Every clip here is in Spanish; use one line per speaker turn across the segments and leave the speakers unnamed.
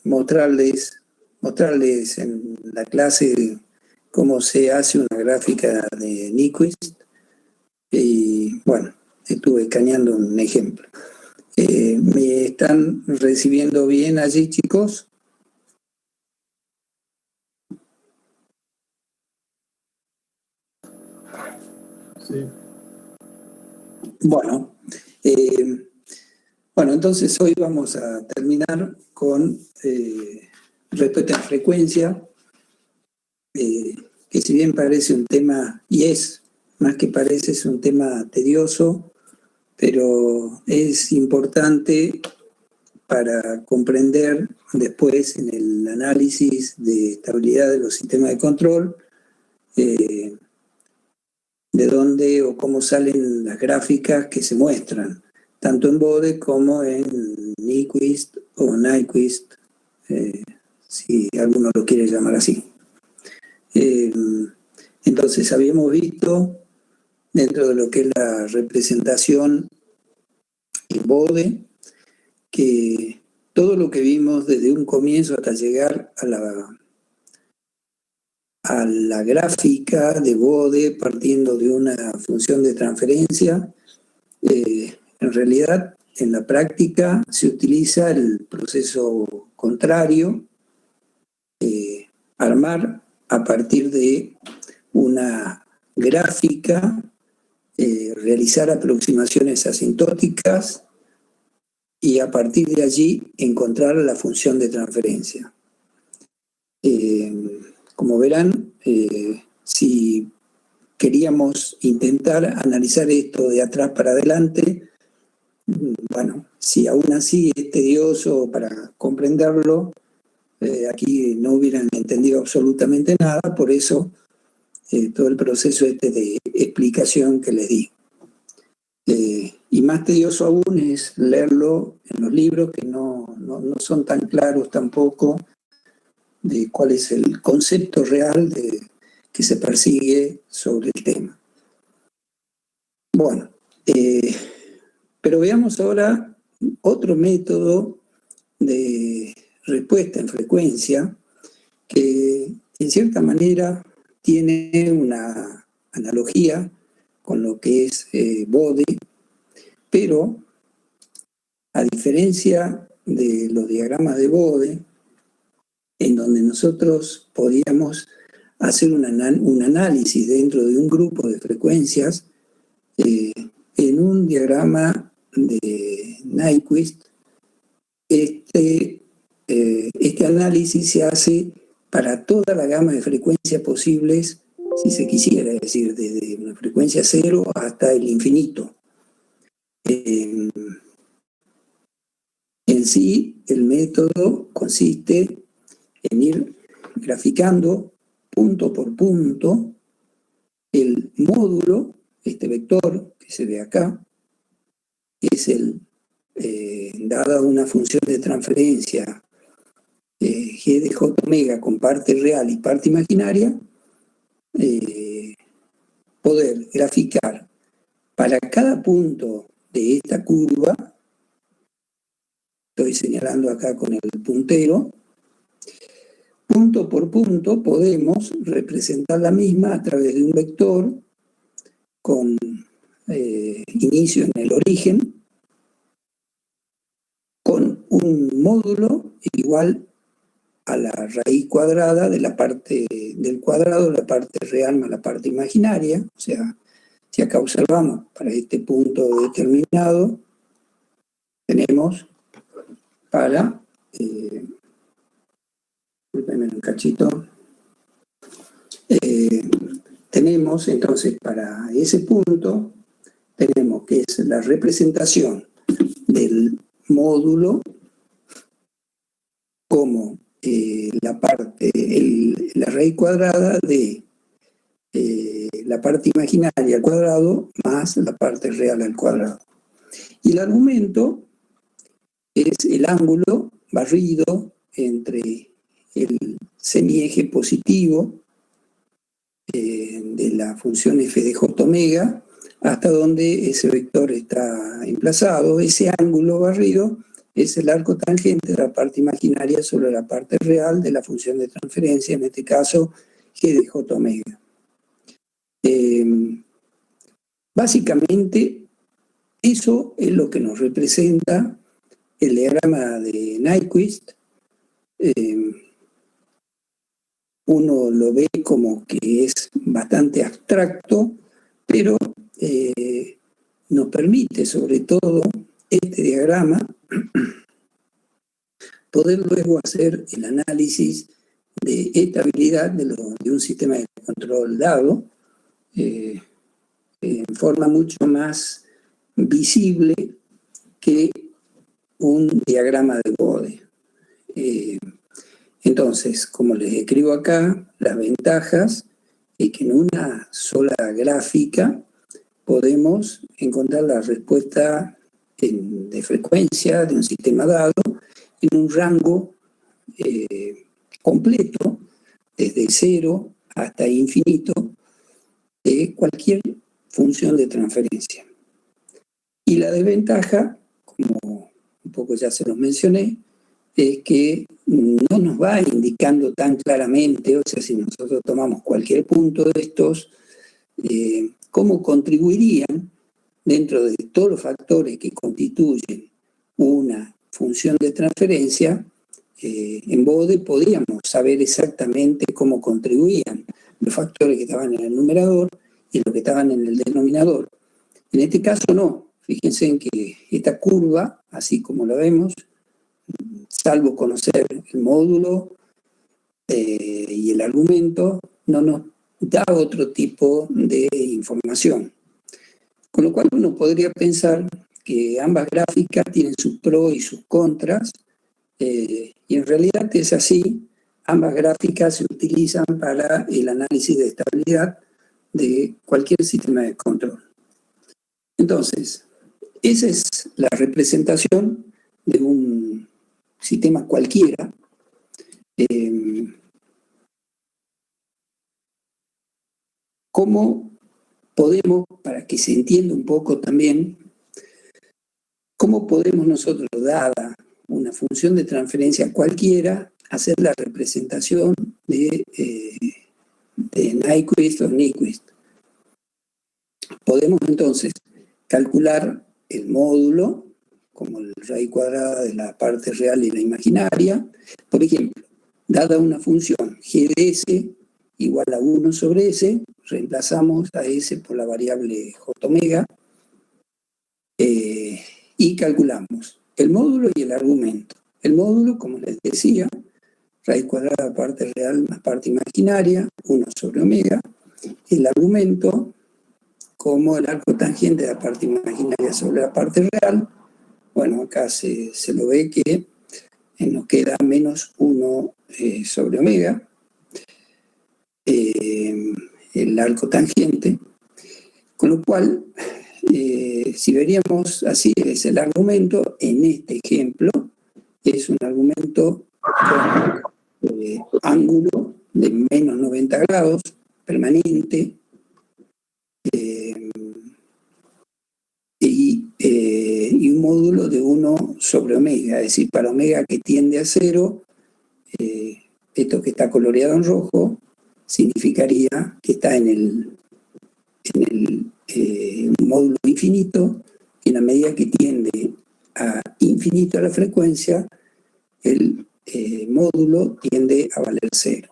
mostrarles en la clase cómo se hace una gráfica de Nyquist. Y bueno, estuve escaneando un ejemplo. ¿Me están recibiendo bien allí, chicos?
Sí.
Bueno, entonces hoy vamos a terminar con respecto a frecuencia, que si bien parece un tema, y es, más que parece, es un tema tedioso, pero es importante para comprender después en el análisis de estabilidad de los sistemas de control, de dónde o cómo salen las gráficas que se muestran, tanto en Bode como en Nyquist o Nyquist, si alguno lo quiere llamar así. Entonces habíamos visto, dentro de lo que es la representación en Bode, que todo lo que vimos desde un comienzo hasta llegar a la gráfica de Bode partiendo de una función de transferencia, en realidad en la práctica se utiliza el proceso contrario, armar a partir de una gráfica, realizar aproximaciones asintóticas y a partir de allí encontrar la función de transferencia. Como verán, si queríamos intentar analizar esto de atrás para adelante, bueno, si aún así es tedioso para comprenderlo, aquí no hubieran entendido absolutamente nada, por eso todo el proceso de explicación que les di. Y más tedioso aún es leerlo en los libros que no son tan claros tampoco de cuál es el concepto real que se persigue sobre el tema. Bueno, pero veamos ahora otro método de respuesta en frecuencia que en cierta manera tiene una analogía con lo que es Bode, pero a diferencia de los diagramas de Bode, en donde nosotros podíamos hacer un análisis dentro de un grupo de frecuencias, en un diagrama de Nyquist, este análisis se hace para toda la gama de frecuencias posibles, si se quisiera, es decir, desde una frecuencia cero hasta el infinito. En sí, el método consiste en ir graficando punto por punto el módulo, este vector que se ve acá, que es dada una función de transferencia g de j omega con parte real y parte imaginaria, poder graficar para cada punto de esta curva, estoy señalando acá con el puntero, punto por punto podemos representar la misma a través de un vector con inicio en el origen, con un módulo igual a la raíz cuadrada de la parte del cuadrado, la parte real más la parte imaginaria. O sea, si acá observamos para este punto determinado, tenemos para, disculpenme un cachito, tenemos entonces para ese punto, tenemos que es la representación del módulo como la raíz cuadrada de la parte imaginaria al cuadrado más la parte real al cuadrado. Y el argumento es el ángulo barrido entre el semieje positivo de la función f de j omega hasta donde ese vector está emplazado. Ese ángulo barrido es el arco tangente de la parte imaginaria sobre la parte real de la función de transferencia, en este caso G de J omega. Básicamente, eso es lo que nos representa el diagrama de Nyquist. Uno lo ve como que es bastante abstracto, pero nos permite, sobre todo, este diagrama, poder luego hacer el análisis de estabilidad de un sistema de control dado en forma mucho más visible que un diagrama de Bode. Entonces, como les escribo acá, las ventajas es que en una sola gráfica podemos encontrar la respuesta de frecuencia de un sistema dado en un rango completo, desde 0 hasta infinito, de cualquier función de transferencia. Y la desventaja, como un poco ya se los mencioné, es que no nos va indicando tan claramente, o sea, si nosotros tomamos cualquier punto de estos, cómo contribuirían dentro de todos los factores que constituyen una función de transferencia. En Bode podíamos saber exactamente cómo contribuían los factores que estaban en el numerador y los que estaban en el denominador. En este caso no. Fíjense en que esta curva, así como la vemos, salvo conocer el módulo y el argumento, no nos da otro tipo de información. Con lo cual uno podría pensar que ambas gráficas tienen sus pros y sus contras, y en realidad es así. Ambas gráficas se utilizan para el análisis de estabilidad de cualquier sistema de control. Entonces, esa es la representación de un sistema cualquiera. ¿Cómo podemos, para que se entienda un poco también, cómo podemos nosotros, dada una función de transferencia cualquiera, hacer la representación de Nyquist o Nyquist? Podemos entonces calcular el módulo como el raíz cuadrada de la parte real y la imaginaria. Por ejemplo, dada una función g de s igual a 1 sobre s, reemplazamos a s por la variable j omega y calculamos el módulo y el argumento. El módulo, como les decía, raíz cuadrada de la parte real más parte imaginaria, 1 sobre omega. El argumento, como el arco tangente de la parte imaginaria sobre la parte real. Bueno, acá se lo ve que nos queda menos 1 sobre omega, el arco tangente, con lo cual, si veríamos así, es el argumento en este ejemplo, es un argumento con ángulo de menos 90 grados, permanente, y un módulo de 1 sobre omega, es decir, para omega que tiende a 0, esto que está coloreado en rojo significaría que está en el módulo infinito, y en la medida que tiende a infinito la frecuencia, el módulo tiende a valer 0.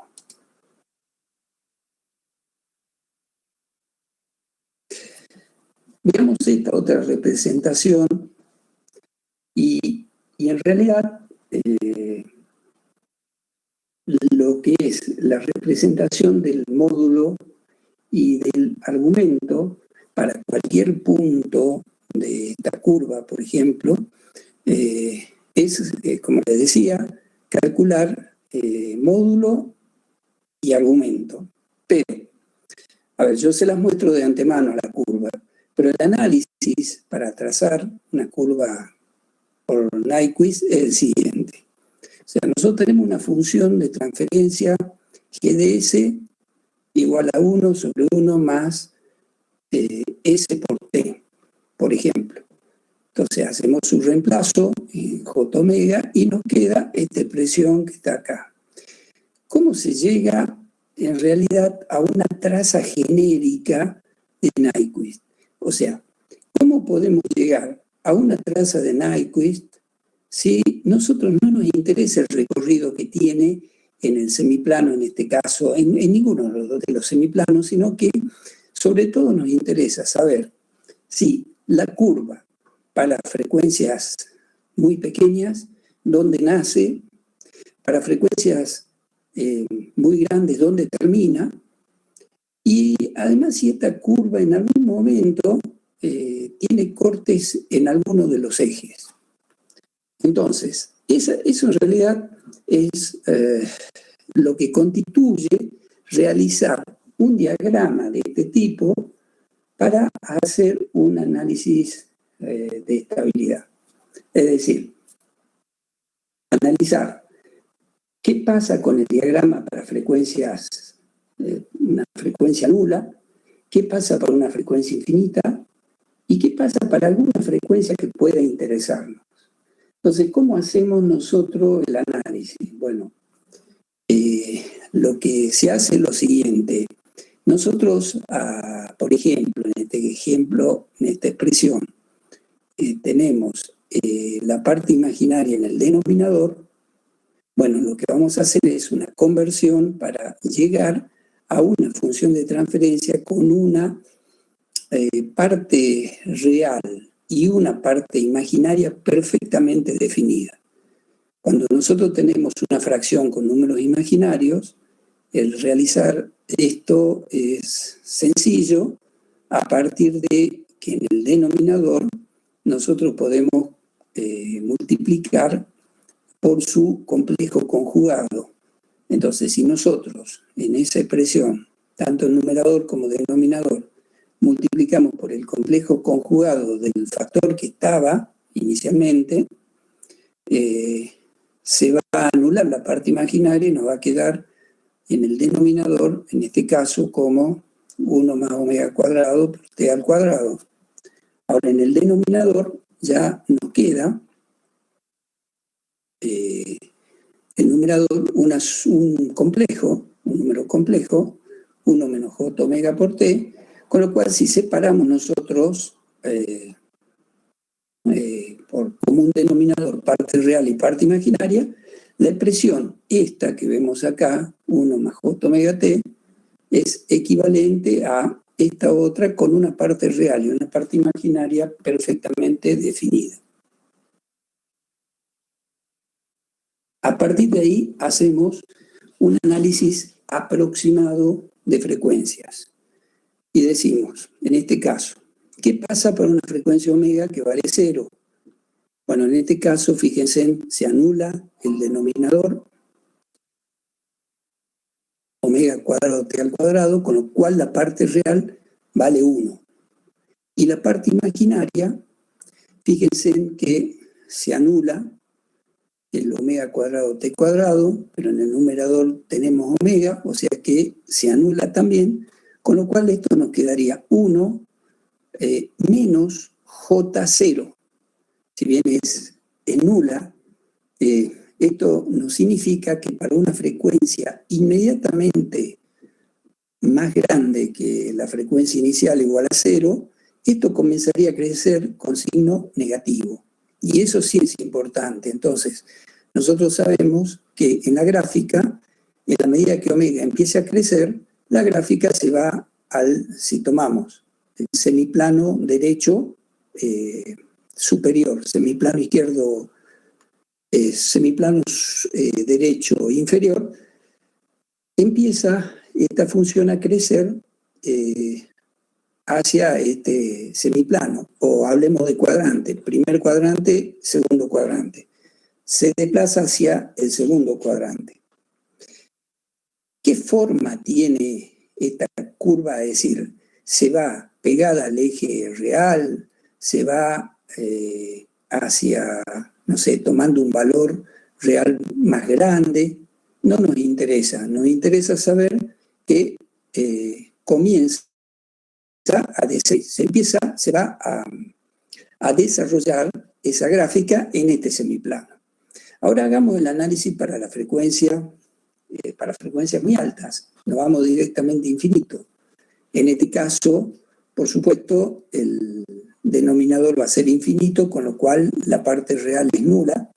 Veamos esta otra representación y en realidad lo que es la representación del módulo y del argumento para cualquier punto de esta curva, por ejemplo, es, como les decía, calcular módulo y argumento. Pero, a ver, yo se las muestro de antemano a la curva, pero el análisis para trazar una curva por Nyquist es el siguiente. O sea, nosotros tenemos una función de transferencia g de s igual a 1 sobre 1 más s por t, por ejemplo. Entonces hacemos su reemplazo en J omega y nos queda esta expresión que está acá. ¿Cómo se llega en realidad a una traza genérica de Nyquist? O sea, ¿cómo podemos llegar a una traza de Nyquist si nosotros no nos interesa el recorrido que tiene en el semiplano, en este caso, en ninguno de los semiplanos, sino que sobre todo nos interesa saber si la curva para frecuencias muy pequeñas, dónde nace, para frecuencias muy grandes, dónde termina, y además si esta curva en algún momento tiene cortes en alguno de los ejes. Entonces, eso en realidad es lo que constituye realizar un diagrama de este tipo para hacer un análisis de estabilidad. Es decir, analizar qué pasa con el diagrama para frecuencias, una frecuencia nula, qué pasa para una frecuencia infinita y qué pasa para alguna frecuencia que pueda interesarnos. Entonces, ¿cómo hacemos nosotros el análisis? Bueno, lo que se hace es lo siguiente. Nosotros, por ejemplo, en esta expresión, tenemos la parte imaginaria en el denominador. Bueno, lo que vamos a hacer es una conversión para llegar a una función de transferencia con una parte real y una parte imaginaria perfectamente definida. Cuando nosotros tenemos una fracción con números imaginarios, el realizar esto es sencillo a partir de que en el denominador nosotros podemos multiplicar por su complejo conjugado. Entonces, si nosotros en esa expresión, tanto el numerador como el denominador, multiplicamos por el complejo conjugado del factor que estaba inicialmente, se va a anular la parte imaginaria y nos va a quedar en el denominador, en este caso, como 1 más omega cuadrado por t al cuadrado. Ahora, en el denominador ya nos queda el numerador un complejo, un número complejo, 1 menos j omega por t, con lo cual si separamos nosotros por común denominador parte real y parte imaginaria, la expresión esta que vemos acá, 1 más j omega t, es equivalente a esta otra con una parte real y una parte imaginaria perfectamente definida. A partir de ahí hacemos un análisis aproximado de frecuencias y decimos, en este caso, ¿qué pasa para una frecuencia omega que vale 0? Bueno, en este caso, fíjense, se anula el denominador omega cuadrado t al cuadrado, con lo cual la parte real vale 1. Y la parte imaginaria, fíjense que se anula el omega cuadrado t cuadrado, pero en el numerador tenemos omega, o sea que se anula también, con lo cual esto nos quedaría 1 menos J0. Si bien es nula, esto nos significa que para una frecuencia inmediatamente más grande que la frecuencia inicial igual a 0, esto comenzaría a crecer con signo negativo. Y eso sí es importante. Entonces, nosotros sabemos que en la gráfica, en la medida que omega empiece a crecer, la gráfica se va si tomamos el semiplano derecho superior, semiplano izquierdo, semiplano derecho inferior, empieza esta función a crecer hacia este semiplano, o hablemos de cuadrante, primer cuadrante, segundo cuadrante. Se desplaza hacia el segundo cuadrante. ¿Qué forma tiene esta curva? Es decir, se va pegada al eje real, se va hacia, no sé, tomando un valor real más grande. No nos interesa, nos interesa saber que comienza a descender, se va a desarrollar esa gráfica en este semiplano. Ahora hagamos el análisis para frecuencias muy altas. Nos vamos directamente a infinito. En este caso, por supuesto, el denominador va a ser infinito, con lo cual la parte real es nula.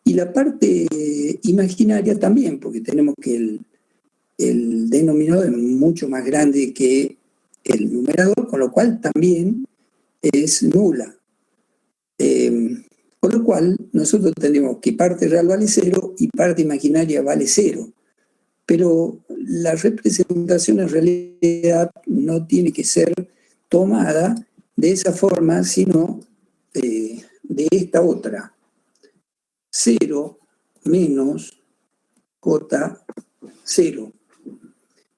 Y la parte imaginaria también, porque tenemos que el denominador es mucho más grande que el numerador, con lo cual también es nula. Con lo cual, nosotros tenemos que parte real vale 0 y parte imaginaria vale 0. Pero la representación en realidad no tiene que ser tomada de esa forma, sino de esta otra. 0 menos J0.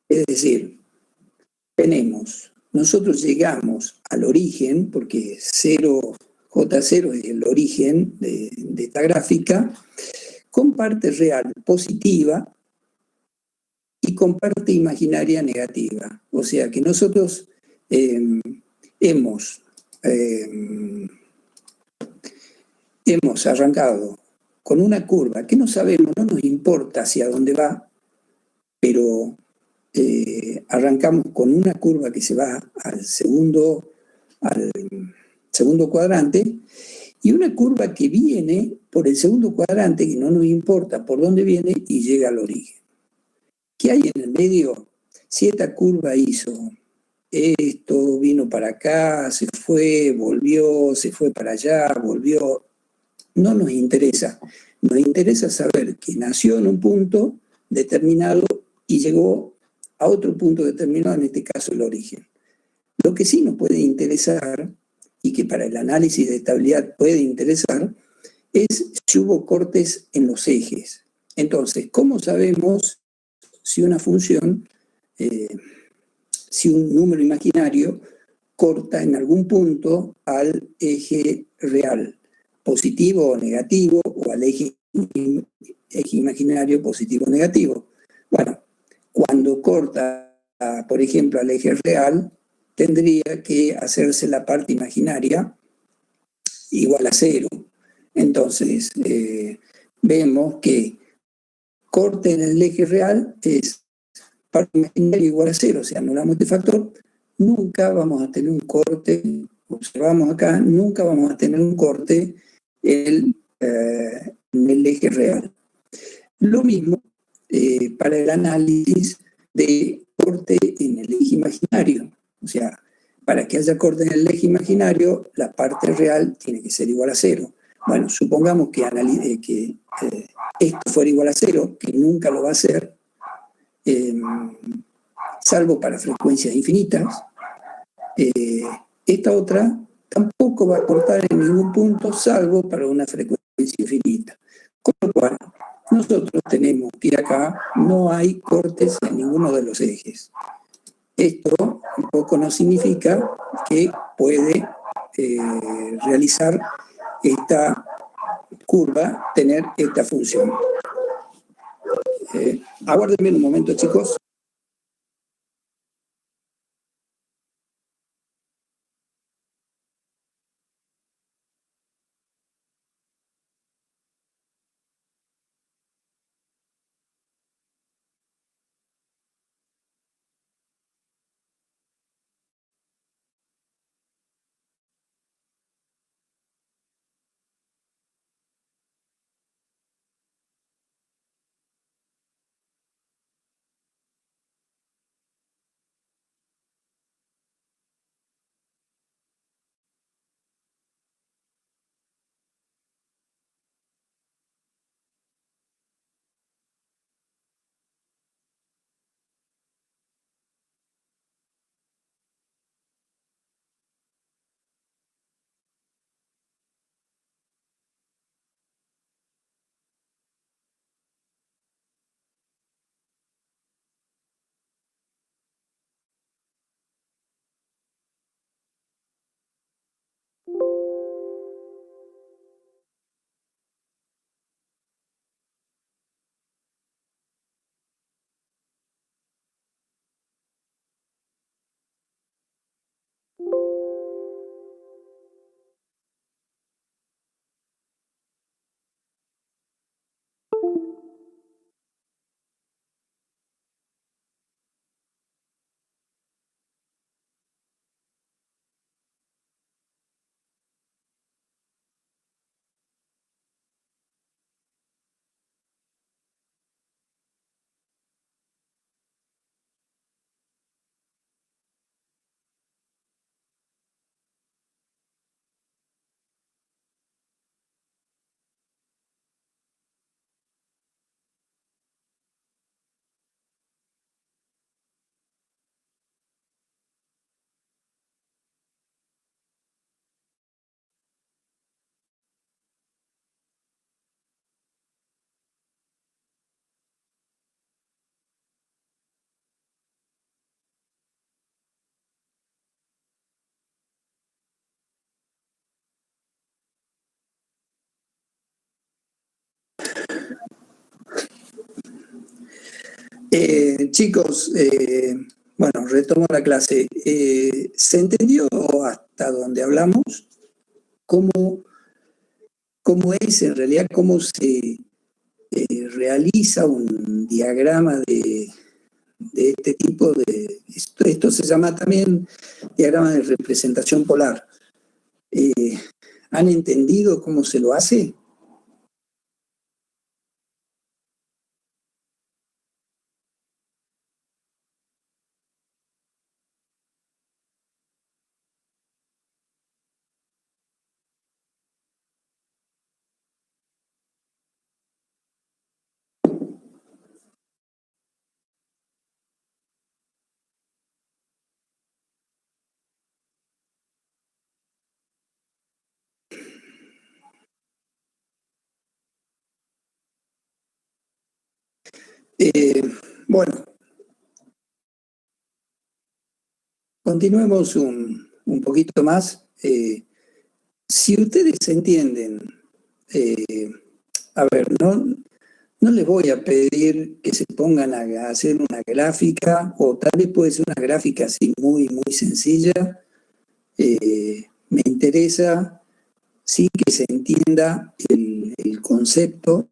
Es decir, nosotros llegamos al origen, porque 0, J0 es el origen de esta gráfica, con parte real positiva y con parte imaginaria negativa. O sea que nosotros hemos arrancado con una curva que no sabemos, no nos importa hacia dónde va, pero arrancamos con una curva que se va al segundo cuadrante y una curva que viene por el segundo cuadrante, que no nos importa por dónde viene, y llega al origen. ¿Qué hay en el medio? Si esta curva hizo esto, vino para acá, se fue, volvió, se fue para allá, volvió, no nos interesa. Nos interesa saber que nació en un punto determinado y llegó a otro punto determinado, en este caso el origen. Lo que sí nos puede interesar, y que para el análisis de estabilidad puede interesar, es si hubo cortes en los ejes. Entonces, ¿cómo sabemos si una función, si un número imaginario corta en algún punto al eje real, positivo o negativo, o al eje imaginario positivo o negativo? Bueno, cuando corta, por ejemplo, al eje real, tendría que hacerse la parte imaginaria igual a 0. Entonces, vemos que corte en el eje real es parte imaginaria igual a 0, o sea, anulamos este factor, nunca vamos a tener un corte, observamos acá, nunca vamos a tener un corte en el eje real. Lo mismo para el análisis de corte en el eje imaginario. O sea, para que haya corte en el eje imaginario, la parte real tiene que ser igual a 0. Bueno, supongamos que esto fuera igual a 0, que nunca lo va a ser, salvo para frecuencias infinitas. Esta otra tampoco va a cortar en ningún punto, salvo para una frecuencia infinita. Con lo cual, nosotros tenemos que acá no hay cortes en ninguno de los ejes. Esto un poco nos significa que puede realizar esta curva, tener esta función. Aguárdenme un momento, chicos. Chicos, bueno, retomo la clase. ¿Se entendió hasta donde hablamos? ¿Cómo, cómo es en realidad, cómo se realiza un diagrama de este tipo de... Esto se llama también diagrama de representación polar. Eh, ¿Han entendido cómo se lo hace? Eh, bueno, continuemos un poquito más. Si ustedes entienden, eh, a ver, no les voy a pedir que se pongan a hacer una gráfica, o tal vez puede ser una gráfica así muy, muy sencilla. Me interesa sí que se entienda el concepto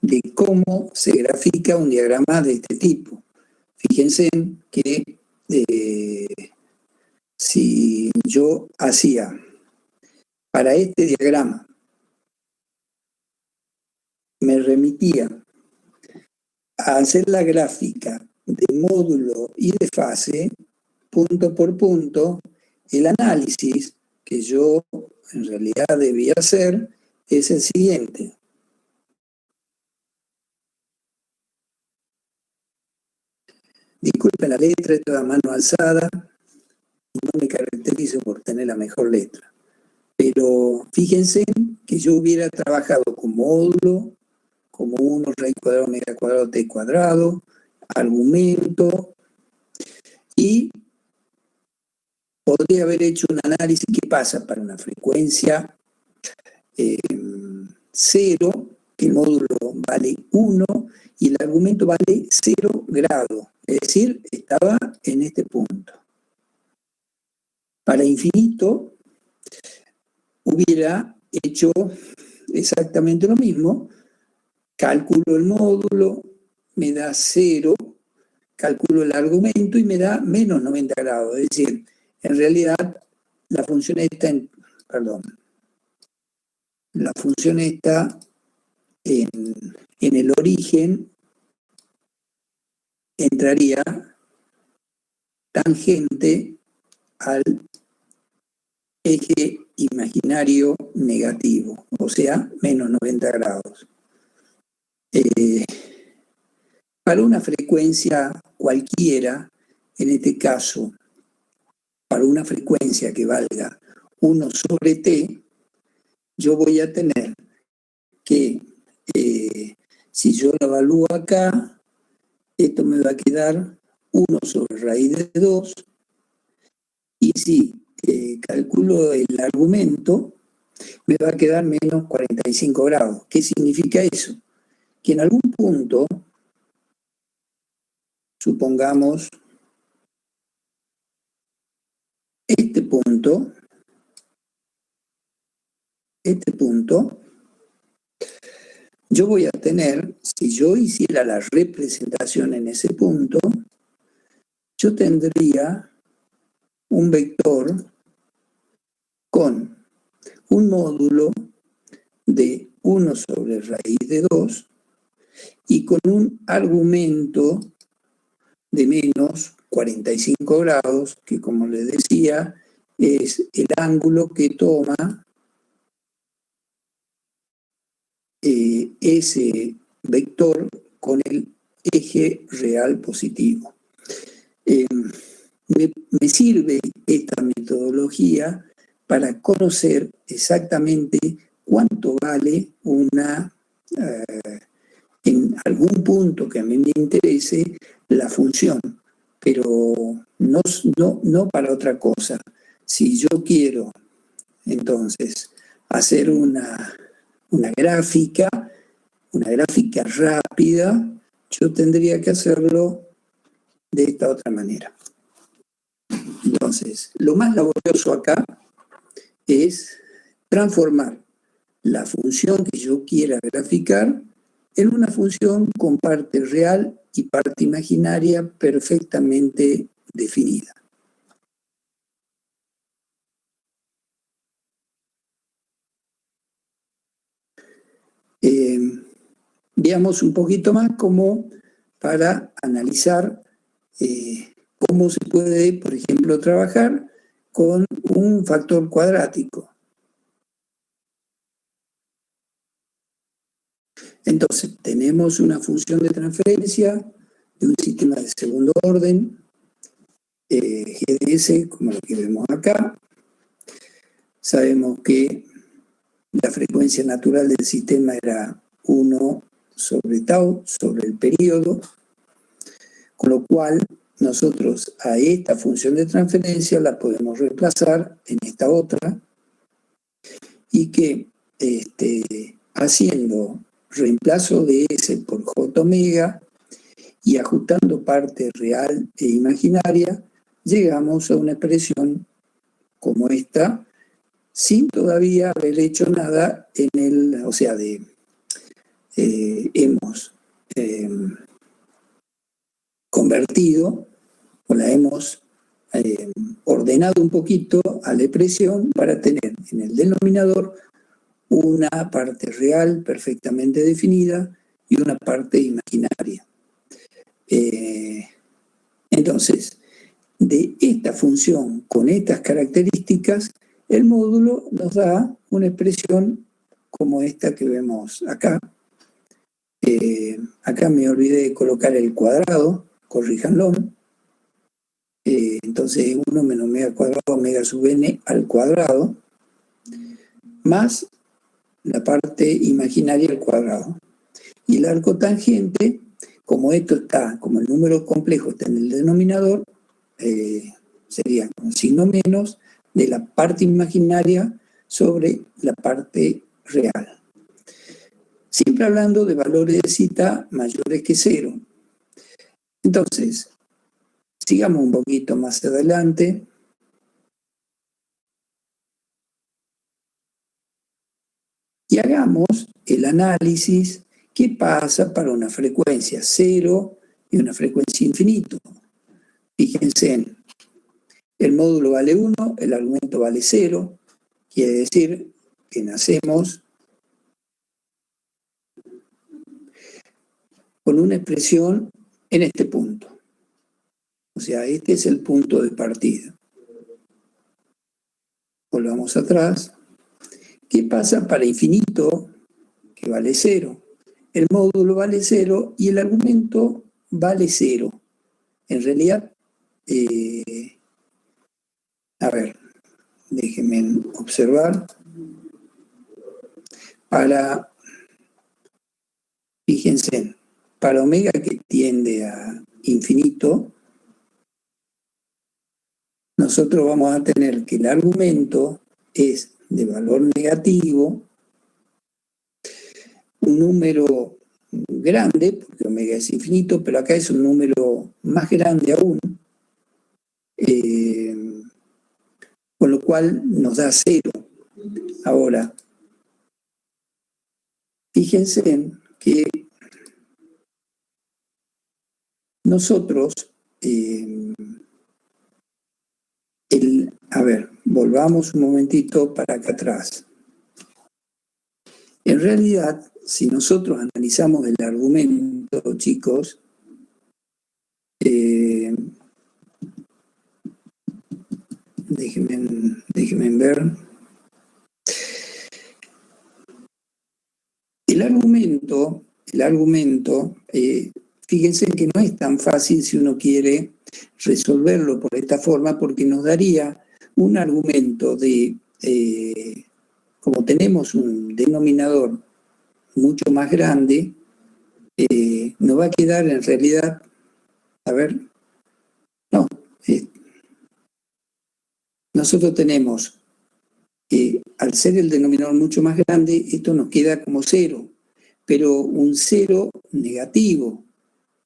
de cómo se grafica un diagrama de este tipo. Fíjense que si yo hacía para este diagrama, me remitía a hacer la gráfica de módulo y de fase, punto por punto, el análisis que yo en realidad debía hacer es el siguiente. Disculpen la letra, estoy a mano alzada y no me caracterizo por tener la mejor letra. Pero fíjense que yo hubiera trabajado con módulo, como 1 raíz cuadrada omega cuadrado t cuadrado, argumento, y podría haber hecho un análisis que pasa para una frecuencia 0, que el módulo vale 1 y el argumento vale 0 grado, es decir, estaba en este punto. Para infinito hubiera hecho exactamente lo mismo, calculo el módulo, me da 0, calculo el argumento y me da menos 90 grados. Es decir, en realidad la función está la función está en el origen, entraría tangente al eje imaginario negativo, o sea, menos 90 grados. Para una frecuencia cualquiera, en este caso, para una frecuencia que valga 1 sobre t, yo voy a tener que, si yo lo evalúo acá, esto me va a quedar 1 sobre raíz de 2, y si calculo el argumento, me va a quedar menos 45 grados. ¿Qué significa eso? Que en algún punto, supongamos este punto, yo voy a tener, si yo hiciera la representación en ese punto, yo tendría un vector con un módulo de 1 sobre raíz de 2 y con un argumento de menos 45 grados, que como les decía, es el ángulo que toma ese vector con el eje real positivo. Me sirve esta metodología para conocer exactamente cuánto vale en algún punto que a mí me interese, la función, pero no para otra cosa. Si yo quiero, entonces, hacer una gráfica rápida, yo tendría que hacerlo de esta otra manera. Entonces, lo más laborioso acá es transformar la función que yo quiera graficar en una función con parte real y parte imaginaria perfectamente definida. Veamos un poquito más como para analizar cómo se puede, por ejemplo, trabajar con un factor cuadrático. Entonces, tenemos una función de transferencia de un sistema de segundo orden, GDS, como lo que vemos acá. Sabemos que la frecuencia natural del sistema era 1 sobre tau, sobre el periodo, con lo cual nosotros a esta función de transferencia la podemos reemplazar en esta otra, y que haciendo reemplazo de S por J omega y ajustando parte real e imaginaria, llegamos a una expresión como esta, sin todavía haber hecho nada en el, o sea, hemos convertido o la hemos ordenado un poquito a la expresión para tener en el denominador una parte real perfectamente definida y una parte imaginaria. Entonces, de esta función con estas características, el módulo nos da una expresión como esta que vemos acá. Acá me olvidé de colocar el cuadrado, corríjanlo. Entonces 1 menos omega cuadrado, omega sub n al cuadrado, más la parte imaginaria al cuadrado. Y el arco tangente, como esto está, como el número complejo está en el denominador, sería con signo menos de la parte imaginaria sobre la parte real. Siempre hablando de valores de zeta mayores que 0. Entonces, sigamos un poquito más adelante. Y hagamos el análisis qué pasa para una frecuencia 0 y una frecuencia infinito. Fíjense, el módulo vale 1, el argumento vale 0, quiere decir que nacemos con una expresión en este punto. O sea, este es el punto de partida. Volvamos atrás. ¿Qué pasa para infinito, que vale 0? El módulo vale 0 y el argumento vale 0. En realidad, a ver, déjenme observar. Fíjense, para omega que tiende a infinito, nosotros vamos a tener que el argumento es de valor negativo, un número grande, porque omega es infinito, pero acá es un número más grande aún, con lo cual nos da 0. Ahora, fíjense que nosotros, a ver, volvamos un momentito para acá atrás. En realidad, si nosotros analizamos el argumento, chicos, déjenme ver. El argumento, fíjense que no es tan fácil si uno quiere resolverlo por esta forma, porque nos daría un argumento de, como tenemos un denominador mucho más grande, nos va a quedar en realidad, a ver, no, nosotros tenemos al ser el denominador mucho más grande, esto nos queda como 0, pero un 0 negativo.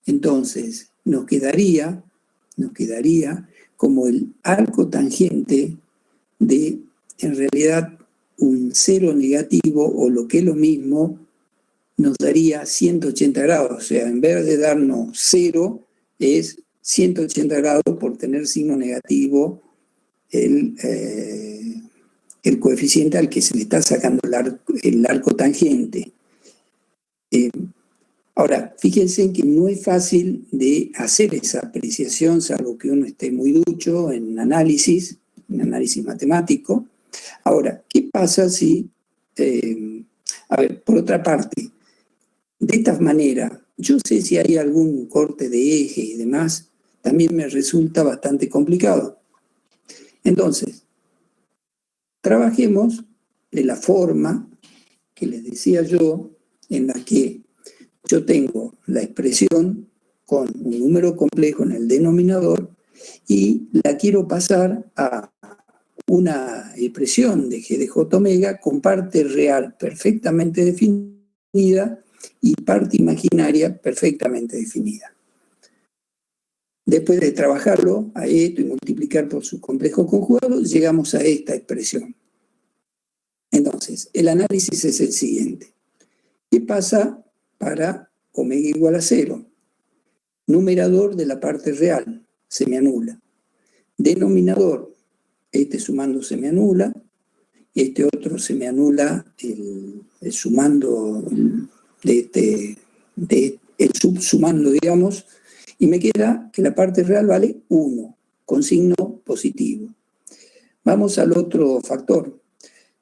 Entonces, nos quedaría como el arco tangente de, en realidad, un cero negativo, o lo que es lo mismo, nos daría 180 grados. O sea, en vez de darnos 0, es 180 grados por tener signo negativo el coeficiente al que se le está sacando el arco tangente. Ahora, fíjense que no es fácil de hacer esa apreciación, salvo que uno esté muy ducho en análisis matemático. Ahora, ¿qué pasa si, por otra parte, de esta manera, yo sé si hay algún corte de eje y demás, también me resulta bastante complicado. Entonces, trabajemos de la forma que les decía yo, en la que yo tengo la expresión con un número complejo en el denominador y la quiero pasar a una expresión de g de j omega con parte real perfectamente definida y parte imaginaria perfectamente definida. Después de trabajarlo a esto y multiplicar por sus complejos conjugados, llegamos a esta expresión. Entonces, el análisis es el siguiente. ¿Qué pasa para omega igual a 0? Numerador de la parte real se me anula. Denominador, este sumando se me anula, este otro se me anula el sumando el subsumando, digamos, y me queda que la parte real vale 1, con signo positivo. Vamos al otro factor.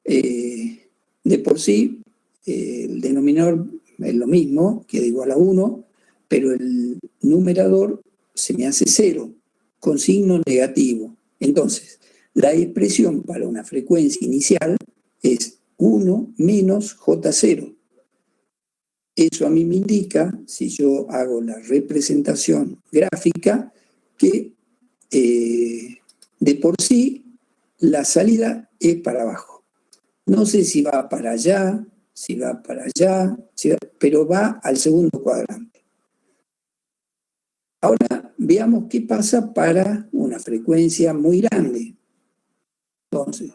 De por sí, el denominador es lo mismo, queda igual a 1, pero el numerador se me hace 0, con signo negativo. Entonces, la expresión para una frecuencia inicial es 1 menos J0. Eso a mí me indica, si yo hago la representación gráfica, que de por sí la salida es para abajo. No sé si va para allá, pero va al segundo cuadrante. Ahora veamos qué pasa para una frecuencia muy grande. Entonces,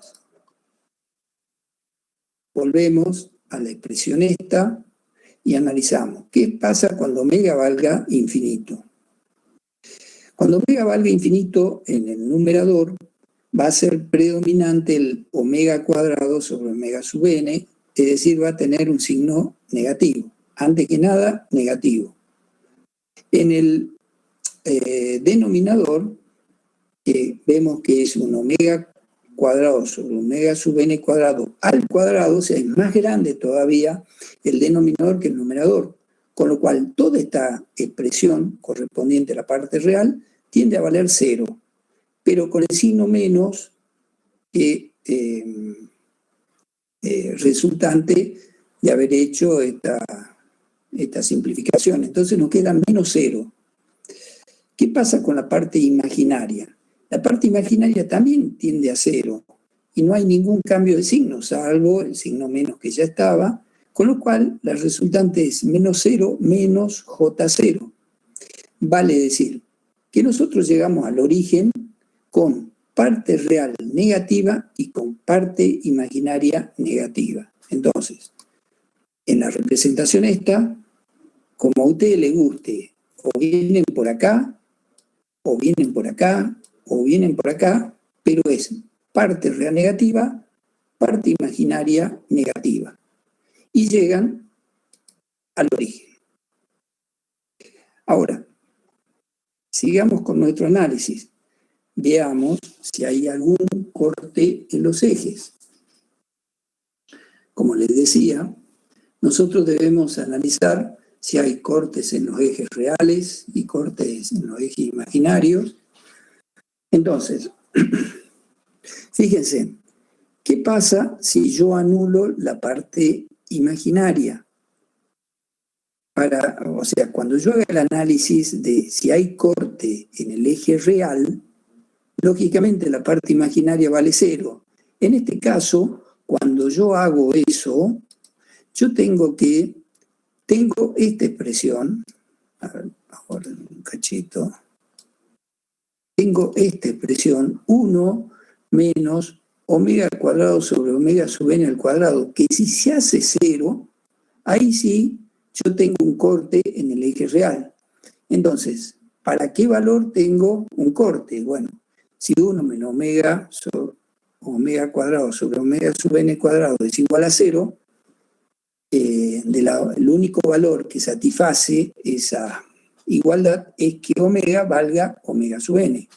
volvemos a la expresión esta y analizamos qué pasa cuando omega valga infinito. Cuando omega valga infinito, en el numerador va a ser predominante el omega cuadrado sobre omega sub n, es decir, va a tener un signo negativo. Antes que nada, negativo. En el denominador, vemos que es un omega cuadrado sobre omega sub n cuadrado al cuadrado, o sea, es más grande todavía el denominador que el numerador, con lo cual toda esta expresión correspondiente a la parte real tiende a valer 0, pero con el signo menos resultante de haber hecho esta simplificación. Entonces nos queda menos 0. ¿Qué pasa con la parte imaginaria? La parte imaginaria también tiende a 0 y no hay ningún cambio de signo, salvo el signo menos que ya estaba, con lo cual la resultante es menos 0 menos J0. Vale decir que nosotros llegamos al origen con parte real negativa y con parte imaginaria negativa. Entonces, en la representación esta, como a usted le guste, o vienen por acá, o vienen por acá, o vienen por acá, pero es parte real negativa, parte imaginaria negativa. Y llegan al origen. Ahora, sigamos con nuestro análisis. Veamos si hay algún corte en los ejes. Como les decía, nosotros debemos analizar si hay cortes en los ejes reales y cortes en los ejes imaginarios. Entonces, fíjense, ¿qué pasa si yo anulo la parte imaginaria? O sea, cuando yo haga el análisis de si hay corte en el eje real, lógicamente la parte imaginaria vale 0. En este caso, cuando yo hago eso, yo tengo esta expresión, ahora un cachito, tengo esta expresión 1 menos omega al cuadrado sobre omega sub n al cuadrado, que si se hace 0, ahí sí yo tengo un corte en el eje real. Entonces, ¿para qué valor tengo un corte? Bueno, si 1 menos omega, omega cuadrado sobre omega sub n cuadrado es igual a 0, el único valor que satisface esa igualdad es que omega valga omega sub n.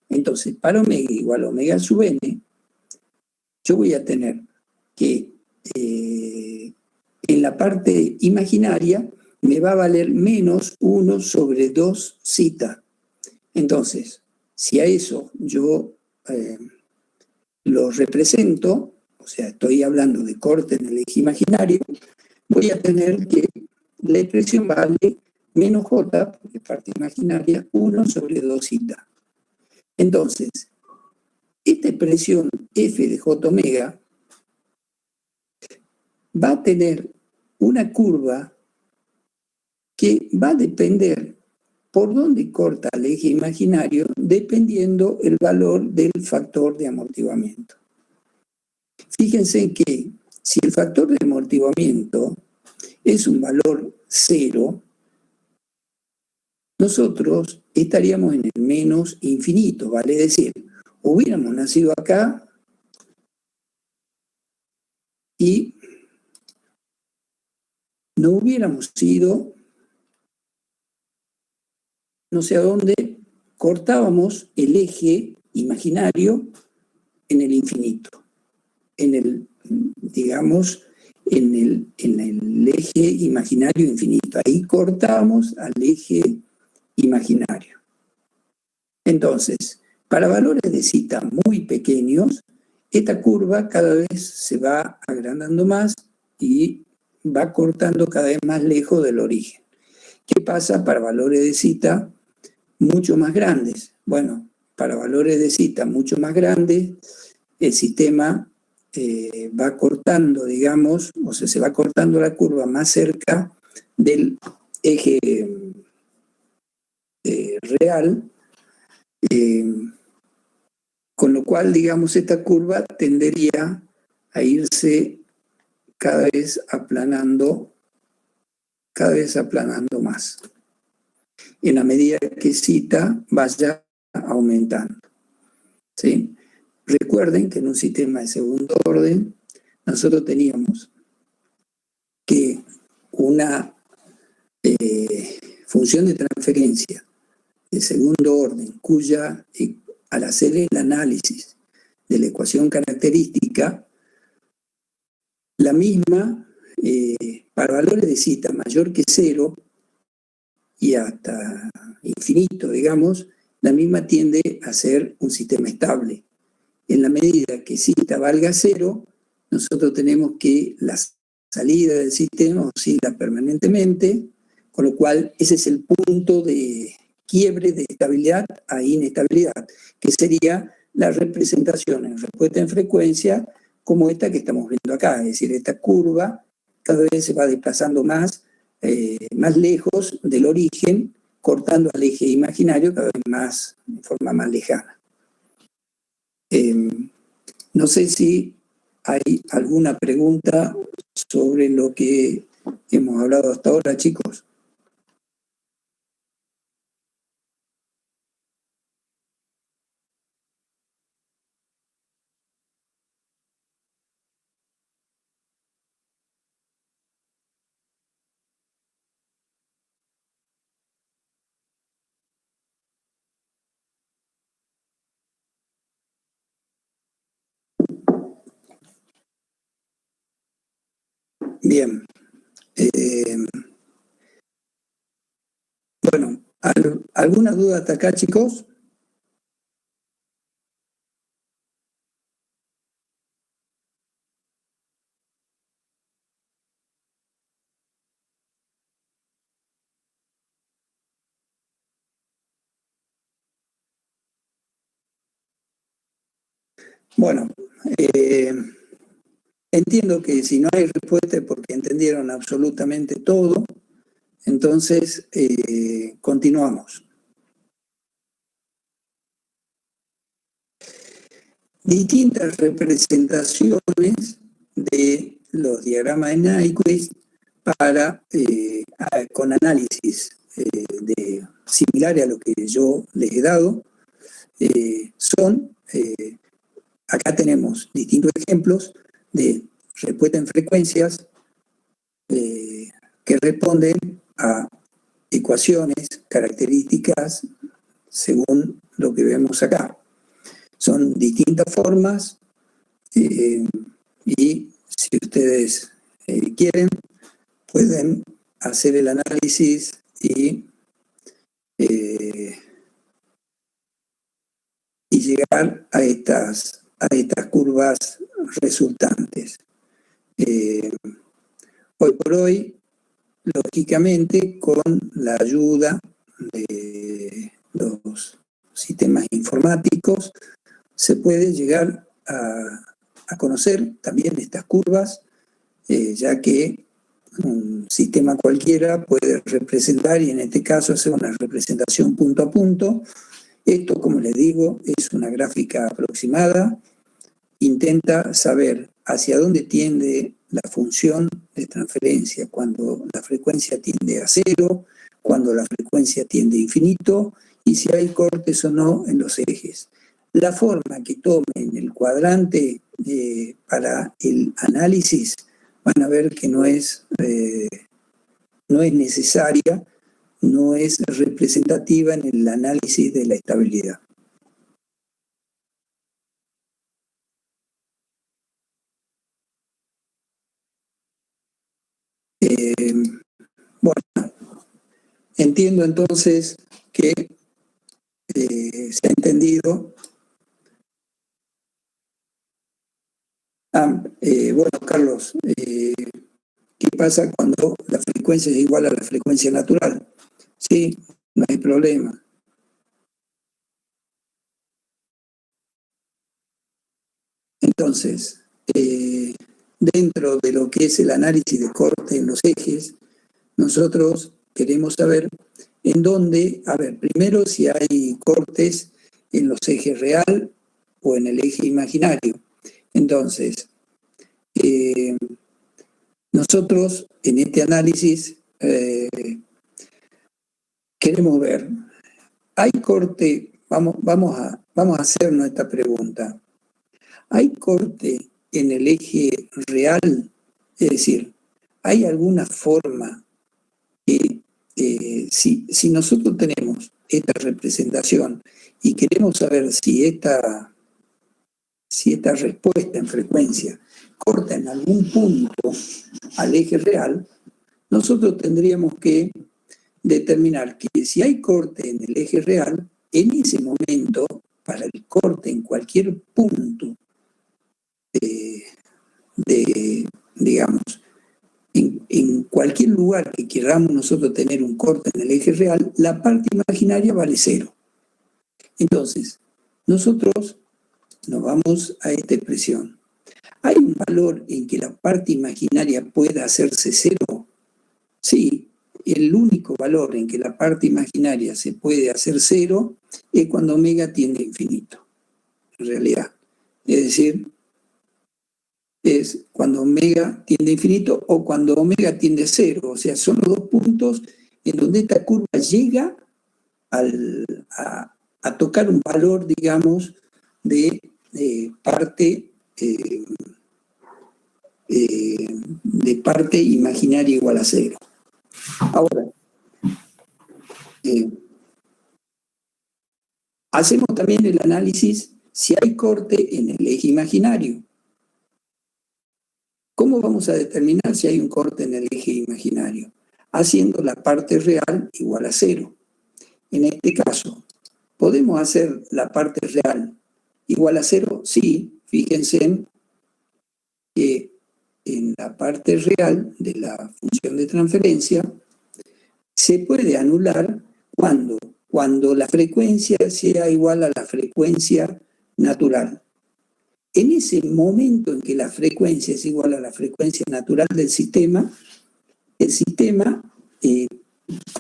Entonces, para omega igual a omega sub n, yo voy a tener que en la parte imaginaria me va a valer menos 1 sobre 2 zeta. Entonces, si a eso yo lo represento, o sea, estoy hablando de corte en el eje imaginario, voy a tener que la expresión vale menos j, porque parte imaginaria, 1 sobre 2 zeta. Entonces, esta expresión f de j omega va a tener una curva que va a depender por dónde corta el eje imaginario, dependiendo el valor del factor de amortiguamiento. Fíjense que si el factor de amortiguamiento es un valor 0, nosotros estaríamos en el menos infinito, ¿vale? Es decir, hubiéramos nacido acá y no hubiéramos ido, no sé a dónde, cortábamos el eje imaginario en el infinito, en el, digamos, en el eje imaginario infinito. Ahí cortamos al eje imaginario. Entonces, para valores de zeta muy pequeños, esta curva cada vez se va agrandando más y va cortando cada vez más lejos del origen. ¿Qué pasa para valores de zeta mucho más grandes? Bueno, para valores de zeta mucho más grandes, el sistema va cortando, digamos, o sea, se va cortando la curva más cerca del eje real, con lo cual, digamos, esta curva tendería a irse cada vez aplanando más, en la medida que zeta vaya aumentando. ¿Sí? Recuerden que en un sistema de segundo orden, nosotros teníamos que una función de transferencia de segundo orden, cuya, al hacer el análisis de la ecuación característica, la misma, para valores de zeta mayor que 0 y hasta infinito, digamos, la misma tiende a ser un sistema estable. En la medida que zeta valga 0, nosotros tenemos que la salida del sistema oscila permanentemente, con lo cual ese es el punto de quiebre de estabilidad a inestabilidad, que sería la representación en respuesta en frecuencia como esta que estamos viendo acá, es decir, esta curva cada vez se va desplazando más lejos del origen, cortando al eje imaginario cada vez más, de forma más lejana. No sé si hay alguna pregunta sobre lo que hemos hablado hasta ahora, chicos. Bien. Bueno, ¿alguna duda hasta acá, chicos? Bueno, entiendo que si no hay respuesta es porque entendieron absolutamente todo. Entonces, continuamos. Distintas representaciones de los diagramas de Nyquist con análisis similares a lo que yo les he dado. Acá tenemos distintos ejemplos de respuesta en frecuencias que responden a ecuaciones, características, según lo que vemos acá. Son distintas formas y si ustedes quieren, pueden hacer el análisis y llegar a estas curvas resultantes. Hoy por hoy, lógicamente, con la ayuda de los sistemas informáticos, se puede llegar a conocer también estas curvas, ya que un sistema cualquiera puede representar, y en este caso hacer una representación punto a punto. Esto, como les digo, es una gráfica aproximada, intenta saber hacia dónde tiende la función de transferencia, cuando la frecuencia tiende a cero, cuando la frecuencia tiende a infinito, y si hay cortes o no en los ejes. La forma que tomen el cuadrante para el análisis, van a ver que no es necesaria, no es representativa en el análisis de la estabilidad. Bueno, entiendo entonces que se ha entendido. Bueno, Carlos, ¿qué pasa cuando la frecuencia es igual a la frecuencia natural? Sí, no hay problema. Entonces, dentro de lo que es el análisis de corte en los ejes, nosotros queremos saber en dónde, primero si hay cortes en los ejes real o en el eje imaginario. Entonces, nosotros en este análisis queremos ver, ¿hay corte? Vamos a hacernos esta pregunta. ¿Hay corte en el eje real? Es decir, ¿hay alguna forma que si nosotros tenemos esta representación y queremos saber si esta respuesta en frecuencia corta en algún punto al eje real, nosotros tendríamos que determinar que si hay corte en el eje real, en ese momento, para el corte en cualquier punto digamos, en cualquier lugar que queramos nosotros tener un corte en el eje real, la parte imaginaria vale cero. Entonces, nosotros nos vamos a esta expresión. ¿Hay un valor en que la parte imaginaria pueda hacerse cero? Sí, el único valor en que la parte imaginaria se puede hacer cero es cuando omega tiende a infinito, en realidad. Es decir, es cuando omega tiende a infinito o cuando omega tiende a cero. O sea, son los dos puntos en donde esta curva llega a tocar un valor, digamos, de parte imaginaria igual a cero. Ahora, hacemos también el análisis si hay corte en el eje imaginario. ¿Cómo vamos a determinar si hay un corte en el eje imaginario? Haciendo la parte real igual a cero. En este caso, ¿podemos hacer la parte real igual a cero? Sí, fíjense que en la parte real de la función de transferencia se puede anular cuando la frecuencia sea igual a la frecuencia natural. En ese momento en que la frecuencia es igual a la frecuencia natural del sistema, el sistema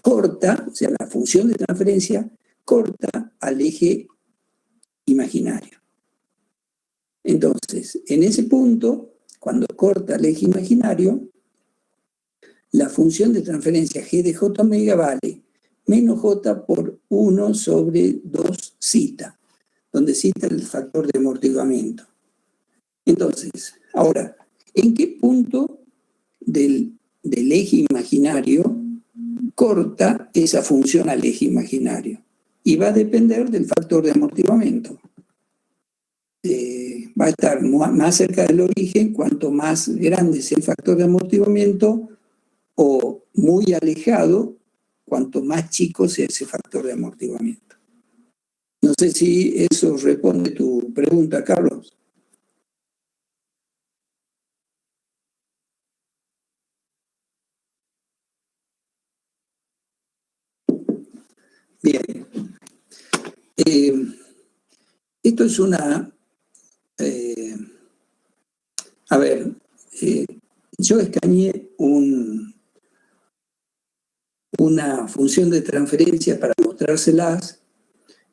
corta, o sea, la función de transferencia corta al eje imaginario. Entonces, en ese punto, cuando corta el eje imaginario, la función de transferencia g de j omega vale menos j por 1 sobre 2 zeta, donde zeta es el factor de amortiguamiento. Entonces, ahora, ¿en qué punto del eje imaginario corta esa función al eje imaginario? Y va a depender del factor de amortiguamiento. Va a estar más cerca del origen cuanto más grande sea el factor de amortiguamiento, o muy alejado cuanto más chico sea ese factor de amortiguamiento. No sé si eso responde tu pregunta, Carlos. Bien. Esto es una... a ver, yo escaneé una función de transferencia para mostrárselas,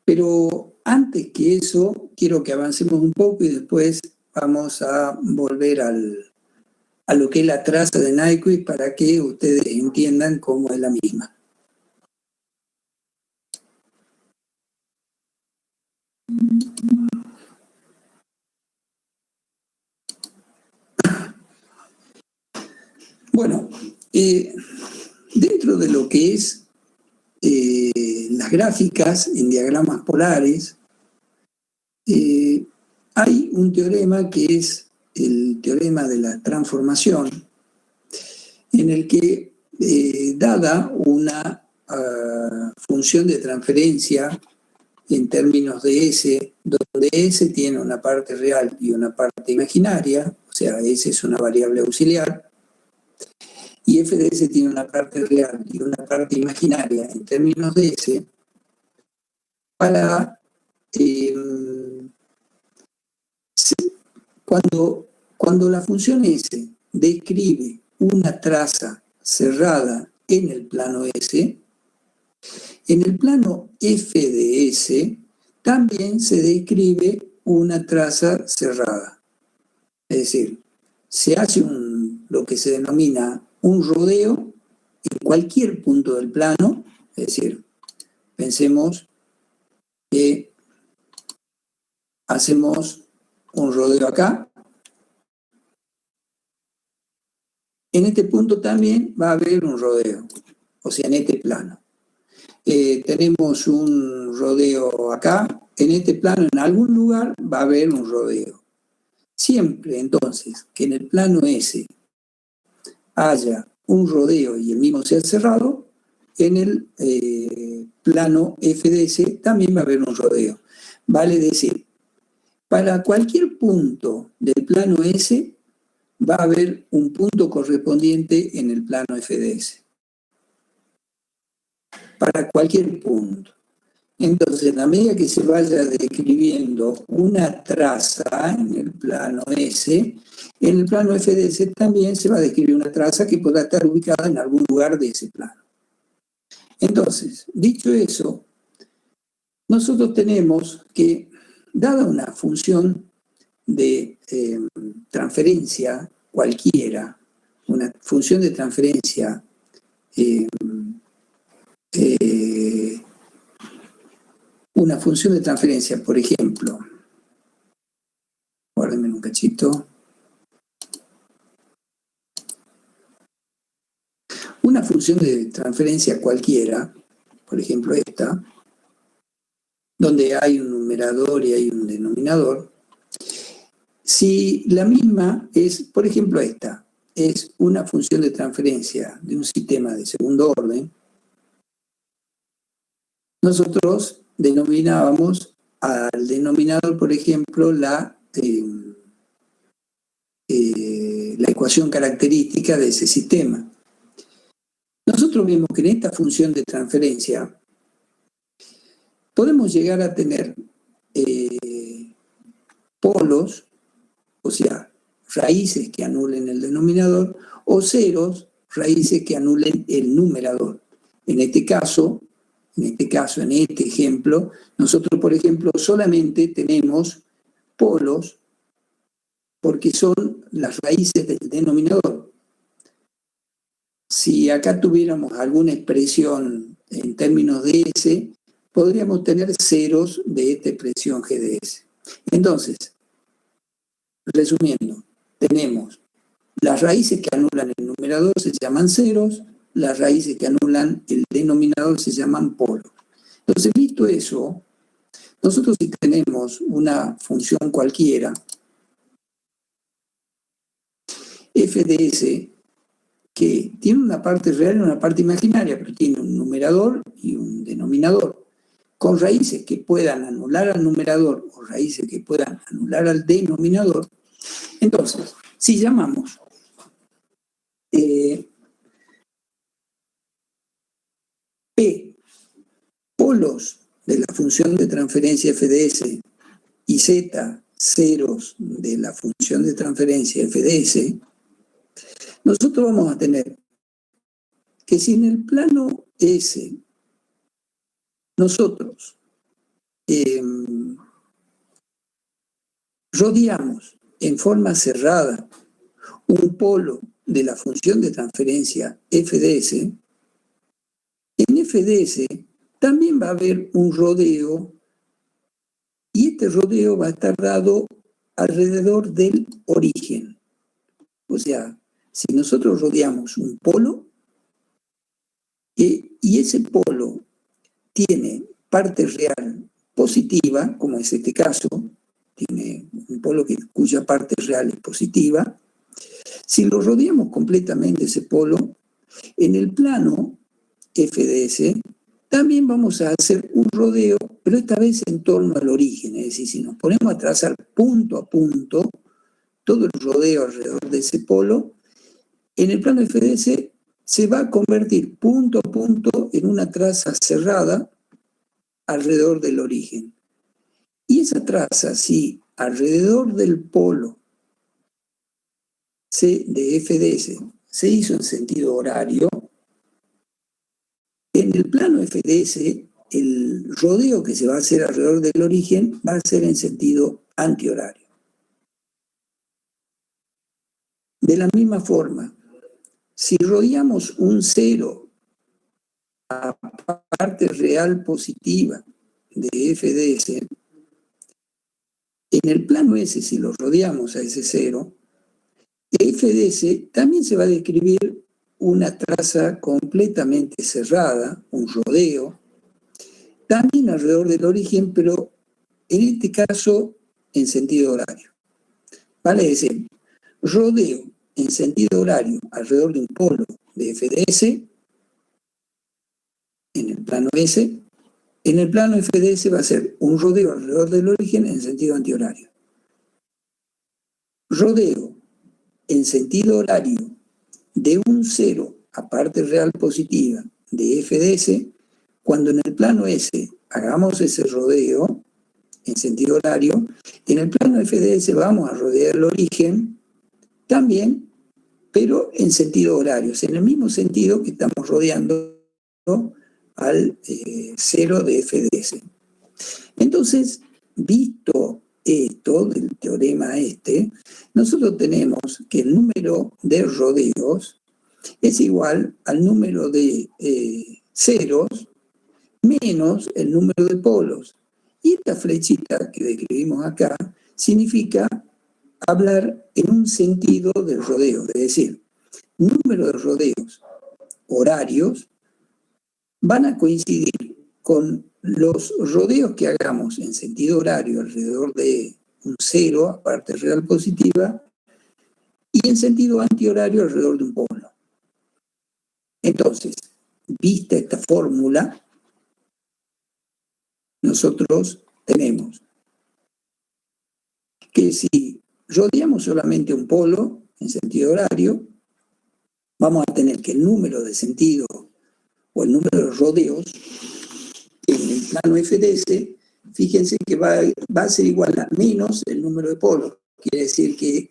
pero antes que eso, quiero que avancemos un poco y después vamos a volver a lo que es la traza de Nyquist para que ustedes entiendan cómo es la misma. Bueno, dentro de lo que es las gráficas en diagramas polares, hay un teorema que es el teorema de la transformación, en el que, dada una función de transferencia en términos de S, donde S tiene una parte real y una parte imaginaria, o sea, S es una variable auxiliar, y f de S tiene una parte real y una parte imaginaria en términos de S, para cuando la función S describe una traza cerrada en el plano S, en el plano f de S también se describe una traza cerrada. Es decir, se hace lo que se denomina un rodeo en cualquier punto del plano. Es decir, pensemos que hacemos un rodeo acá. En este punto también va a haber un rodeo, o sea, en este plano. Tenemos un rodeo acá, en este plano en algún lugar va a haber un rodeo. Siempre entonces que en el plano S haya un rodeo y el mismo sea cerrado, en el plano f de S también va a haber un rodeo. Vale decir, para cualquier punto del plano S va a haber un punto correspondiente en el plano f de S. Para cualquier punto. Entonces, a medida que se vaya describiendo una traza en el plano S, en el plano f de S también se va a describir una traza que podrá estar ubicada en algún lugar de ese plano. Entonces, dicho eso, nosotros tenemos que, dada una función de transferencia cualquiera, una función de transferencia una función de transferencia, por ejemplo, guárdenme un cachito, una función de transferencia cualquiera, por ejemplo esta, donde hay un numerador y hay un denominador, si la misma es, por ejemplo esta, es una función de transferencia de un sistema de segundo orden, nosotros denominábamos al denominador, por ejemplo, la ecuación característica de ese sistema. Nosotros vemos que en esta función de transferencia podemos llegar a tener polos, o sea, raíces que anulen el denominador, o ceros, raíces que anulen el numerador. En este caso, en este ejemplo, nosotros, por ejemplo, solamente tenemos polos porque son las raíces del denominador. Si acá tuviéramos alguna expresión en términos de S, podríamos tener ceros de esta expresión G de S. Entonces, resumiendo, tenemos las raíces que anulan el numerador se llaman ceros, las raíces que anulan el denominador se llaman polos. Entonces, visto eso, nosotros si tenemos una función cualquiera, f de s, que tiene una parte real y una parte imaginaria, pero tiene un numerador y un denominador, con raíces que puedan anular al numerador o raíces que puedan anular al denominador. Entonces, si llamamos P polos de la función de transferencia f de s y Z ceros de la función de transferencia f de s, nosotros vamos a tener que si en el plano S nosotros rodeamos en forma cerrada un polo de la función de transferencia f de s, en f de s también va a haber un rodeo y este rodeo va a estar dado alrededor del origen. O sea, si nosotros rodeamos un polo y ese polo tiene parte real positiva, como es este caso, tiene un polo cuya parte real es positiva, si lo rodeamos completamente ese polo, en el plano f de s también vamos a hacer un rodeo, pero esta vez en torno al origen, es decir, si nos ponemos a trazar punto a punto todo el rodeo alrededor de ese polo, en el plano f de s se va a convertir punto a punto en una traza cerrada alrededor del origen. Y esa traza, si alrededor del polo C de f de s se hizo en sentido horario, en el plano f de s el rodeo que se va a hacer alrededor del origen va a ser en sentido antihorario. De la misma forma, si rodeamos un cero a parte real positiva de f de s, en el plano S, si lo rodeamos a ese cero, f de s también se va a describir una traza completamente cerrada, un rodeo, también alrededor del origen, pero en este caso en sentido horario. Vale decir, rodeo en sentido horario alrededor de un polo de f de s en el plano S. En el plano f de s va a ser un rodeo alrededor del origen en sentido antihorario. Rodeo en sentido horario de un cero a parte real positiva de f de s, cuando en el plano S hagamos ese rodeo en sentido horario, en el plano f de s vamos a rodear el origen también, pero en sentido horario, en el mismo sentido que estamos rodeando al cero de f de s. Entonces, visto esto del teorema este, nosotros tenemos que el número de rodeos es igual al número de ceros menos el número de polos. Y esta flechita que describimos acá significa hablar en un sentido del rodeo, es decir, número de rodeos horarios van a coincidir con los rodeos que hagamos en sentido horario alrededor de un cero a parte real positiva y en sentido antihorario alrededor de un polo. Entonces, vista esta fórmula, nosotros tenemos que si rodeamos solamente un polo en sentido horario, vamos a tener que el número de sentido o el número de rodeos en el plano f de s, fíjense que va a ser igual a menos el número de polos. Quiere decir que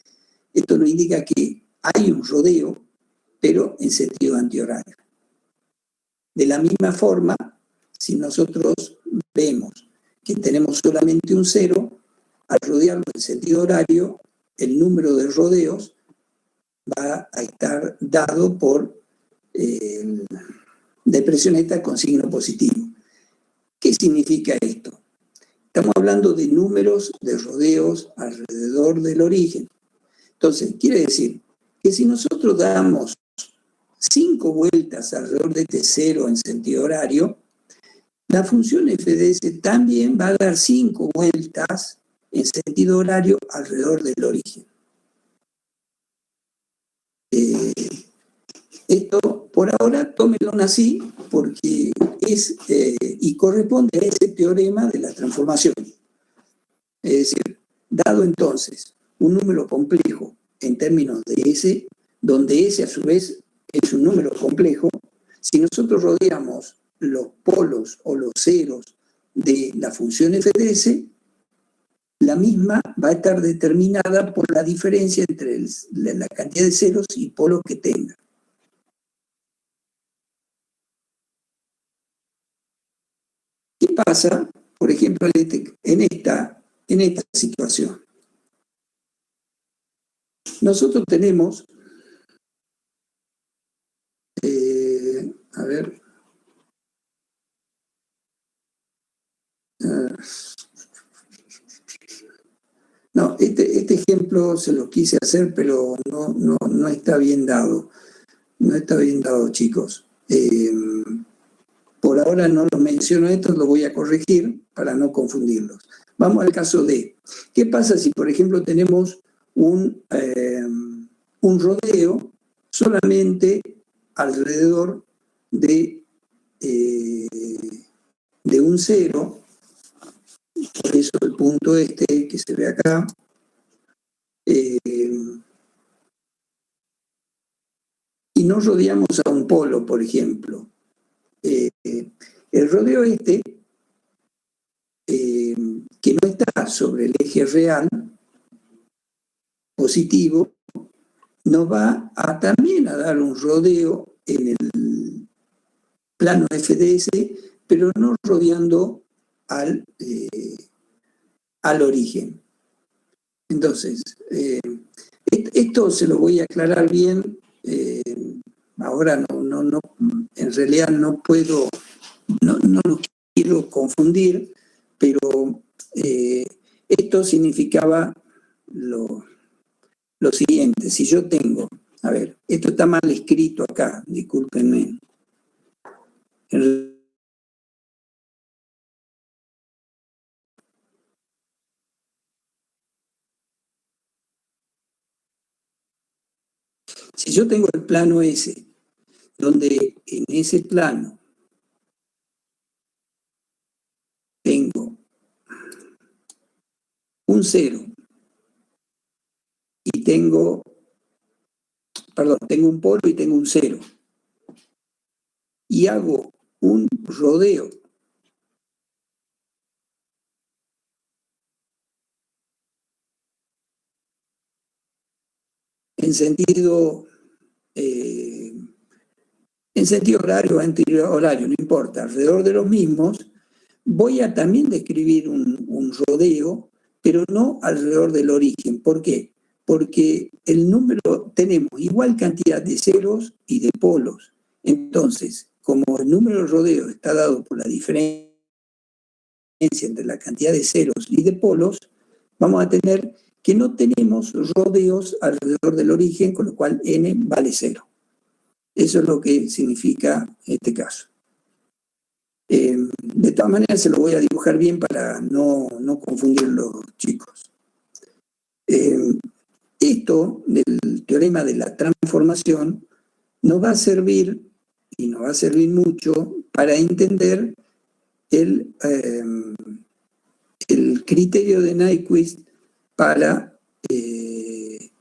esto nos indica que hay un rodeo, pero en sentido antihorario. De la misma forma, si nosotros vemos que tenemos solamente un cero, al rodearlo en sentido horario, el número de rodeos va a estar dado por depresión eta con signo positivo. ¿Qué significa esto? Estamos hablando de números de rodeos alrededor del origen. Entonces, quiere decir que si nosotros damos 5 vueltas alrededor de este cero en sentido horario, la función f de s también va a dar 5 vueltas en sentido horario alrededor del origen. Esto, por ahora, tómenlo así, porque es y corresponde a ese teorema de la transformación. Es decir, dado entonces un número complejo en términos de S, donde S a su vez es un número complejo, si nosotros rodeamos los polos o los ceros de la función f de S, la misma va a estar determinada por la diferencia entre la cantidad de ceros y polos que tenga. ¿Qué pasa, por ejemplo, en esta situación? Nosotros tenemos, a ver, no, este ejemplo se lo quise hacer, pero no está bien dado. No está bien dado, chicos. Por ahora no lo menciono esto, lo voy a corregir para no confundirlos. Vamos al caso D. ¿Qué pasa si, por ejemplo, tenemos un rodeo solamente alrededor de un cero? Por eso el punto este que se ve acá. Y no rodeamos a un polo, por ejemplo. El rodeo este, que no está sobre el eje real positivo, nos va también a dar un rodeo en el plano FDS, pero no rodeando al origen. Entonces, esto se lo voy a aclarar bien. Ahora en realidad no puedo, no lo quiero confundir, pero esto significaba lo siguiente. Si yo tengo, a ver, esto está mal escrito acá, discúlpenme. Si yo tengo el plano S, donde en ese plano tengo un cero y tengo un polo y tengo un cero, y hago un rodeo en sentido horario o anterior horario, no importa, alrededor de los mismos, voy a también describir un rodeo, pero no alrededor del origen. ¿Por qué? Porque el número, tenemos igual cantidad de ceros y de polos. Entonces, como el número de rodeos está dado por la diferencia entre la cantidad de ceros y de polos, vamos a tener que no tenemos rodeos alrededor del origen, con lo cual n vale 0. Eso es lo que significa este caso. De todas maneras se lo voy a dibujar bien para no confundir los chicos. Esto del teorema de la transformación nos va a servir, y nos va a servir mucho, para entender el criterio de Nyquist para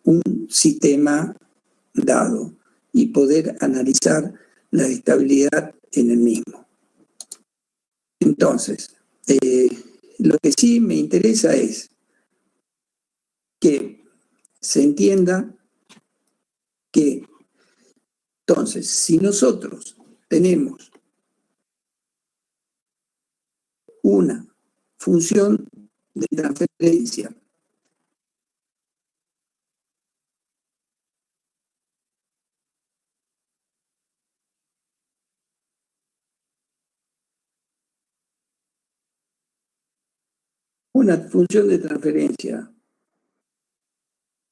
un sistema dado y poder analizar la estabilidad en el mismo. Entonces, lo que sí me interesa es que se entienda que, entonces, si nosotros tenemos una función de transferencia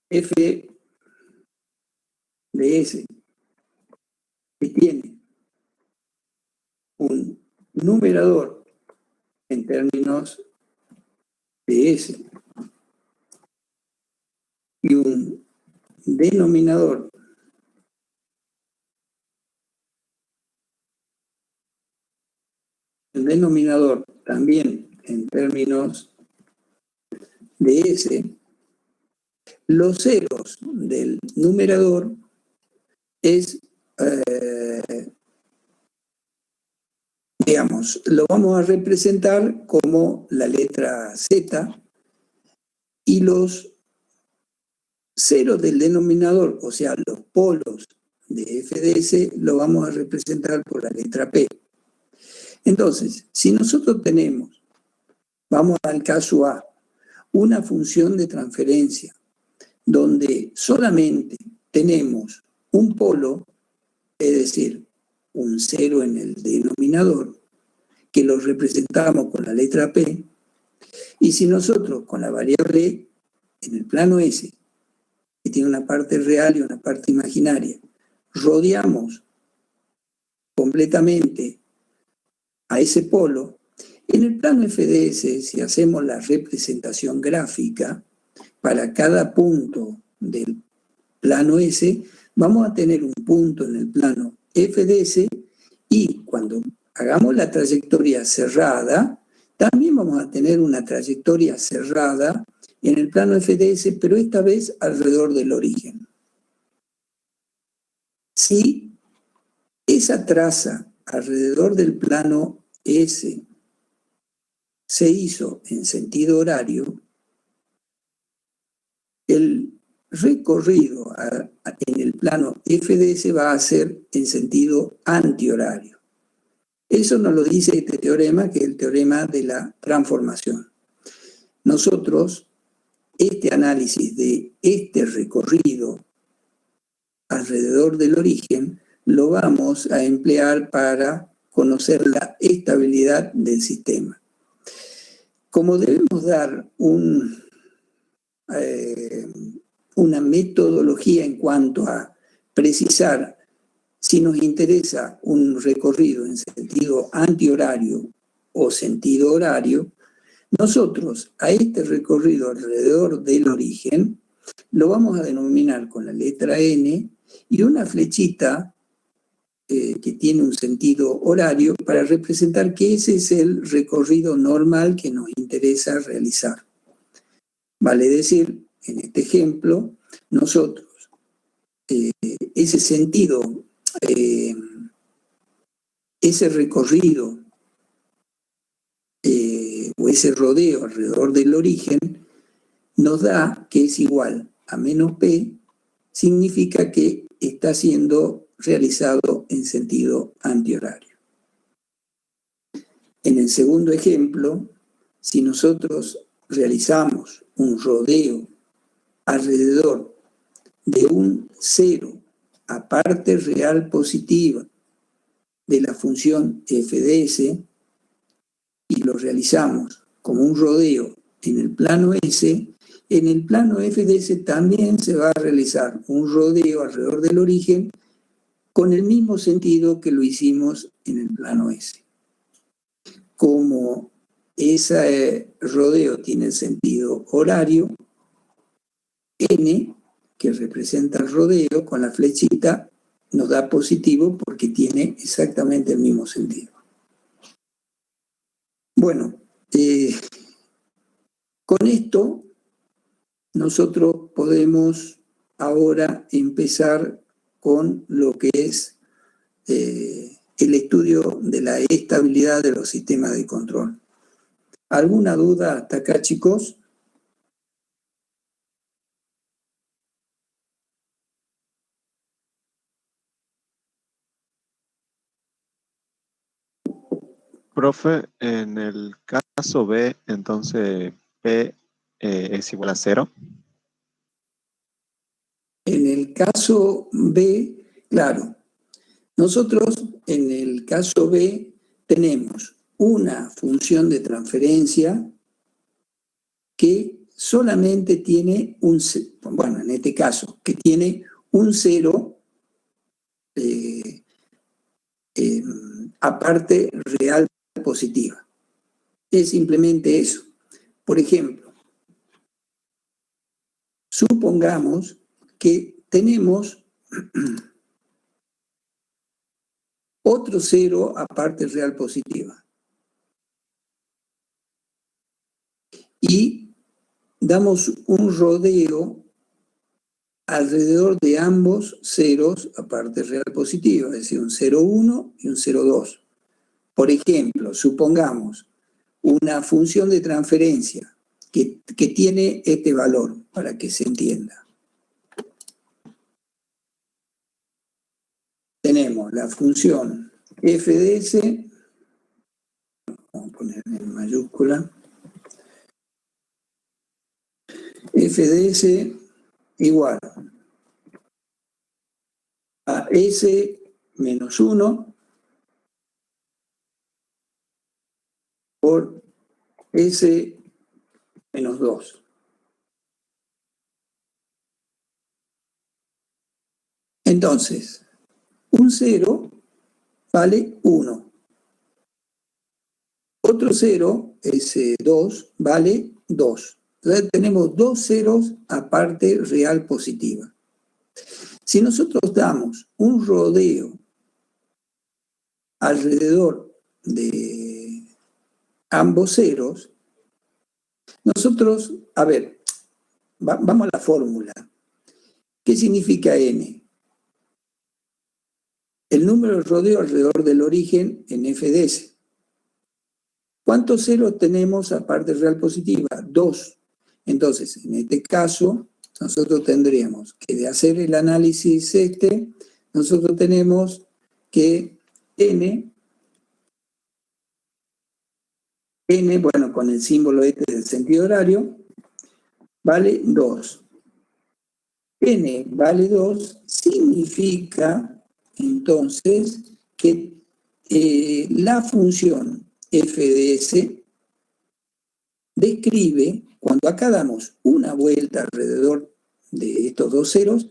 f de S que tiene un numerador en términos de S y un denominador también en términos de S, los ceros del numerador es, digamos, lo vamos a representar como la letra Z y los ceros del denominador, o sea, los polos de f de S, lo vamos a representar por la letra P. Entonces, si nosotros tenemos, vamos al caso A, una función de transferencia donde solamente tenemos un polo, es decir, un cero en el denominador, que lo representamos con la letra P, y si nosotros con la variable en el plano S, que tiene una parte real y una parte imaginaria, rodeamos completamente a ese polo, en el plano FDS, si hacemos la representación gráfica, para cada punto del plano S, vamos a tener un punto en el plano FDS y cuando hagamos la trayectoria cerrada, también vamos a tener una trayectoria cerrada en el plano FDS, pero esta vez alrededor del origen. Si esa traza alrededor del plano S se hizo en sentido horario, el recorrido en el plano FDS va a ser en sentido antihorario. Eso nos lo dice este teorema, que es el teorema de la transformación. Nosotros, este análisis de este recorrido alrededor del origen, lo vamos a emplear para conocer la estabilidad del sistema. Como debemos dar una metodología en cuanto a precisar si nos interesa un recorrido en sentido antihorario o sentido horario, nosotros a este recorrido alrededor del origen lo vamos a denominar con la letra N y una flechita que tiene un sentido horario para representar que ese es el recorrido normal que nos interesa realizar. Vale decir, en este ejemplo, nosotros ese sentido, ese recorrido o ese rodeo alrededor del origen nos da que es igual a menos P, significa que está siendo realizado en sentido antihorario. En el segundo ejemplo, si nosotros realizamos un rodeo alrededor de un cero a parte real positiva de la función f de S y lo realizamos como un rodeo en el plano S, en el plano f de S también se va a realizar un rodeo alrededor del origen con el mismo sentido que lo hicimos en el plano S. Como ese rodeo tiene sentido horario, N, que representa el rodeo con la flechita, nos da positivo porque tiene exactamente el mismo sentido. Bueno, con esto nosotros podemos ahora empezar con lo que es el estudio de la estabilidad de los sistemas de control. ¿Alguna duda hasta acá, chicos?
Profe, en el caso B, entonces P es igual a 0.
En el caso B, claro, nosotros en el caso B tenemos una función de transferencia que solamente tiene bueno, en este caso, que tiene un 0 aparte real positiva. Es simplemente eso. Por ejemplo, supongamos que tenemos otro 0 aparte real positiva. Y damos un rodeo alrededor de ambos ceros aparte real positiva, es decir, un 0,1 y un 0,2. Por ejemplo, supongamos una función de transferencia que tiene este valor, para que se entienda. Tenemos la función f de s, vamos a poner en mayúscula, f de s igual a s menos 1 por s menos 2. Entonces, un 0 vale 1. Otro 0, S2, vale 2. Entonces tenemos dos ceros aparte real positiva. Si nosotros damos un rodeo alrededor de ambos ceros, nosotros, a ver, vamos a la fórmula. ¿Qué significa n? El número de rodeo alrededor del origen en f de s. ¿Cuántos ceros tenemos aparte real positiva? 2. Entonces, en este caso, nosotros tendríamos que de hacer el análisis nosotros tenemos que n, bueno, con el símbolo del sentido horario, vale 2. n vale 2 significa, entonces, que la función f de s describe, cuando acá damos una vuelta alrededor de estos dos ceros,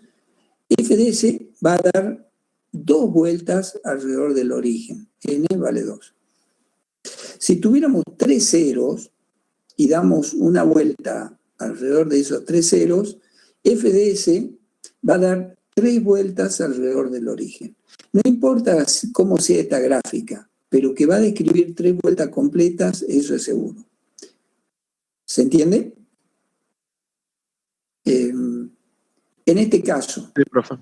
f de s va a dar 2 vueltas alrededor del origen. N vale 2. Si tuviéramos 3 ceros y damos una vuelta alrededor de esos 3 ceros, f de s va a dar 3 vueltas alrededor del origen. No importa cómo sea esta gráfica, pero que va a describir 3 vueltas completas, eso es seguro. ¿Se entiende? En este caso,
Sí, profe.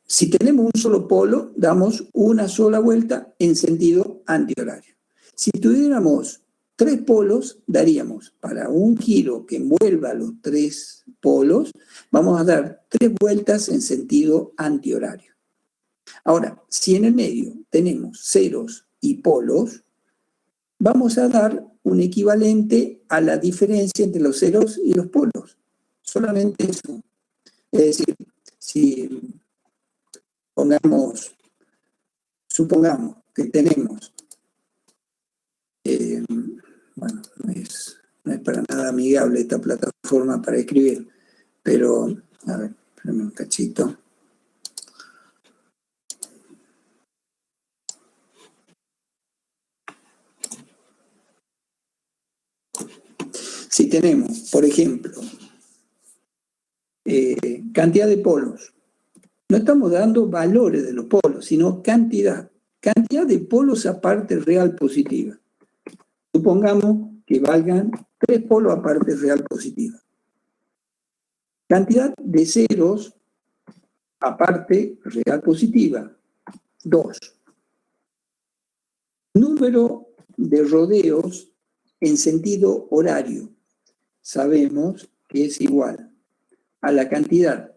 si tenemos un solo polo, damos una sola vuelta en sentido antihorario. Si tuviéramos 3 polos, daríamos para un giro que envuelva los 3 polos, vamos a dar 3 vueltas en sentido antihorario. Ahora, si en el medio tenemos ceros y polos, vamos a dar un equivalente a la diferencia entre los ceros y los polos. Solamente eso. Es decir, si supongamos que tenemos, bueno, no es para nada amigable esta plataforma para escribir, pero, a ver, espérame un cachito. Si tenemos, por ejemplo, cantidad de polos, no estamos dando valores de los polos, sino cantidad de polos aparte real positiva. Supongamos que valgan 3 polos aparte real positiva. Cantidad de ceros aparte real positiva, 2. Número de rodeos en sentido horario, sabemos que es igual a la cantidad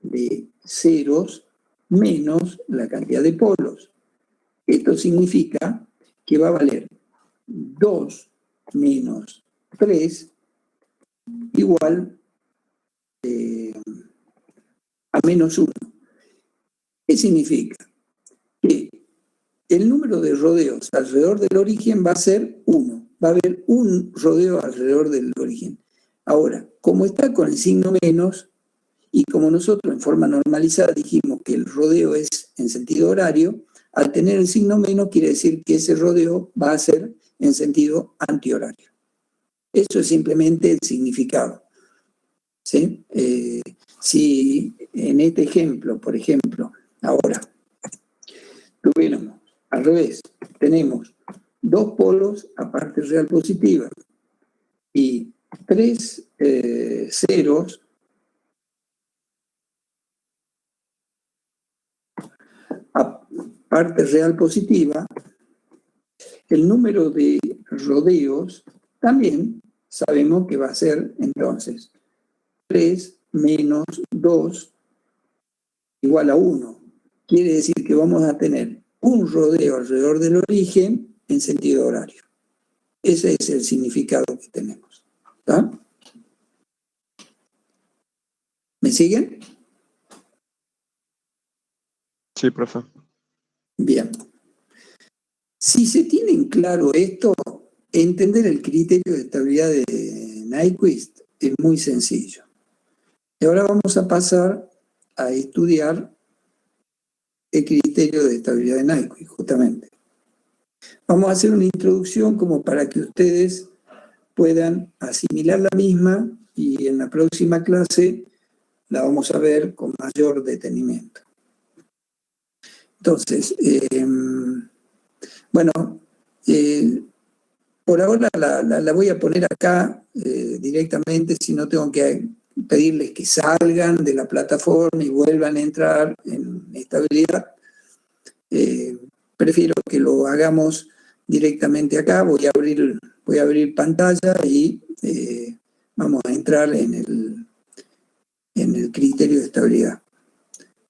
de ceros menos la cantidad de polos. Esto significa que va a valer 2 menos 3 igual a menos 1. ¿Qué significa? Que el número de rodeos alrededor del origen va a ser 1. Va a haber un rodeo alrededor del origen. Ahora, como está con el signo menos, y como nosotros en forma normalizada dijimos que el rodeo es en sentido horario, al tener el signo menos quiere decir que ese rodeo va a ser en sentido antihorario. Eso es simplemente el significado. ¿Sí? Si en este ejemplo, por ejemplo, ahora tuviéramos al revés, tenemos 2 polos a parte real positiva y 3 ceros a parte real positiva, el número de rodeos también sabemos que va a ser entonces 3 menos 2 igual a 1. Quiere decir que vamos a tener un rodeo alrededor del origen en sentido horario. Ese es el significado que tenemos. ¿Está? ¿Me siguen?
Sí, profe.
Bien. Si se tiene en claro esto, entender el criterio de estabilidad de Nyquist es muy sencillo. Y ahora vamos a pasar a estudiar el criterio de estabilidad de Nyquist, justamente. Vamos a hacer una introducción como para que ustedes puedan asimilar la misma y en la próxima clase la vamos a ver con mayor detenimiento. Entonces, bueno, por ahora la voy a poner acá directamente, si no tengo que pedirles que salgan de la plataforma y vuelvan a entrar en estabilidad. Prefiero que lo hagamos directamente acá. Voy a abrir pantalla y vamos a entrar en el criterio de estabilidad.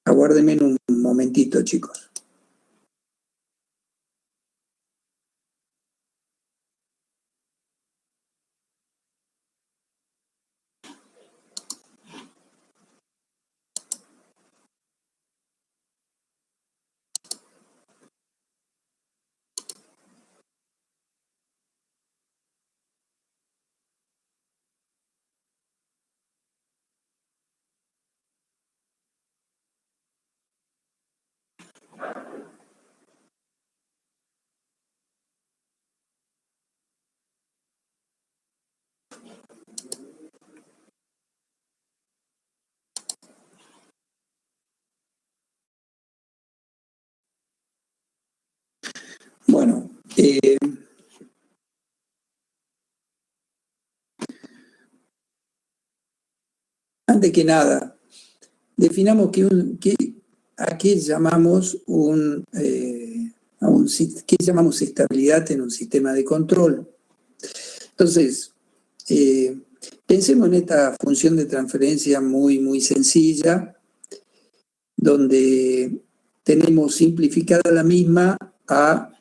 Aguárdenme un momentito, chicos. Bueno, antes que nada, definamos a qué llamamos qué llamamos estabilidad en un sistema de control. Entonces, pensemos en esta función de transferencia muy, muy sencilla, donde tenemos simplificada la misma a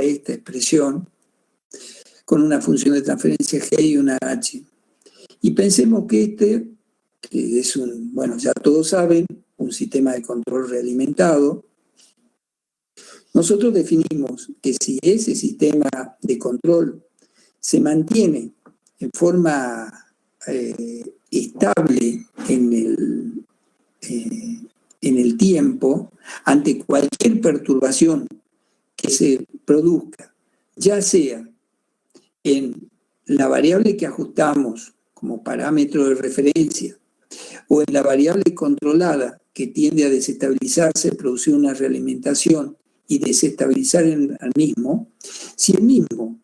esta expresión con una función de transferencia g y una h. Y pensemos que que es bueno, ya todos saben, un sistema de control realimentado. Nosotros definimos que si ese sistema de control se mantiene en forma estable en el tiempo, ante cualquier perturbación que se produzca, ya sea en la variable que ajustamos como parámetro de referencia o en la variable controlada que tiende a desestabilizarse, producir una realimentación y desestabilizar al mismo, si el mismo,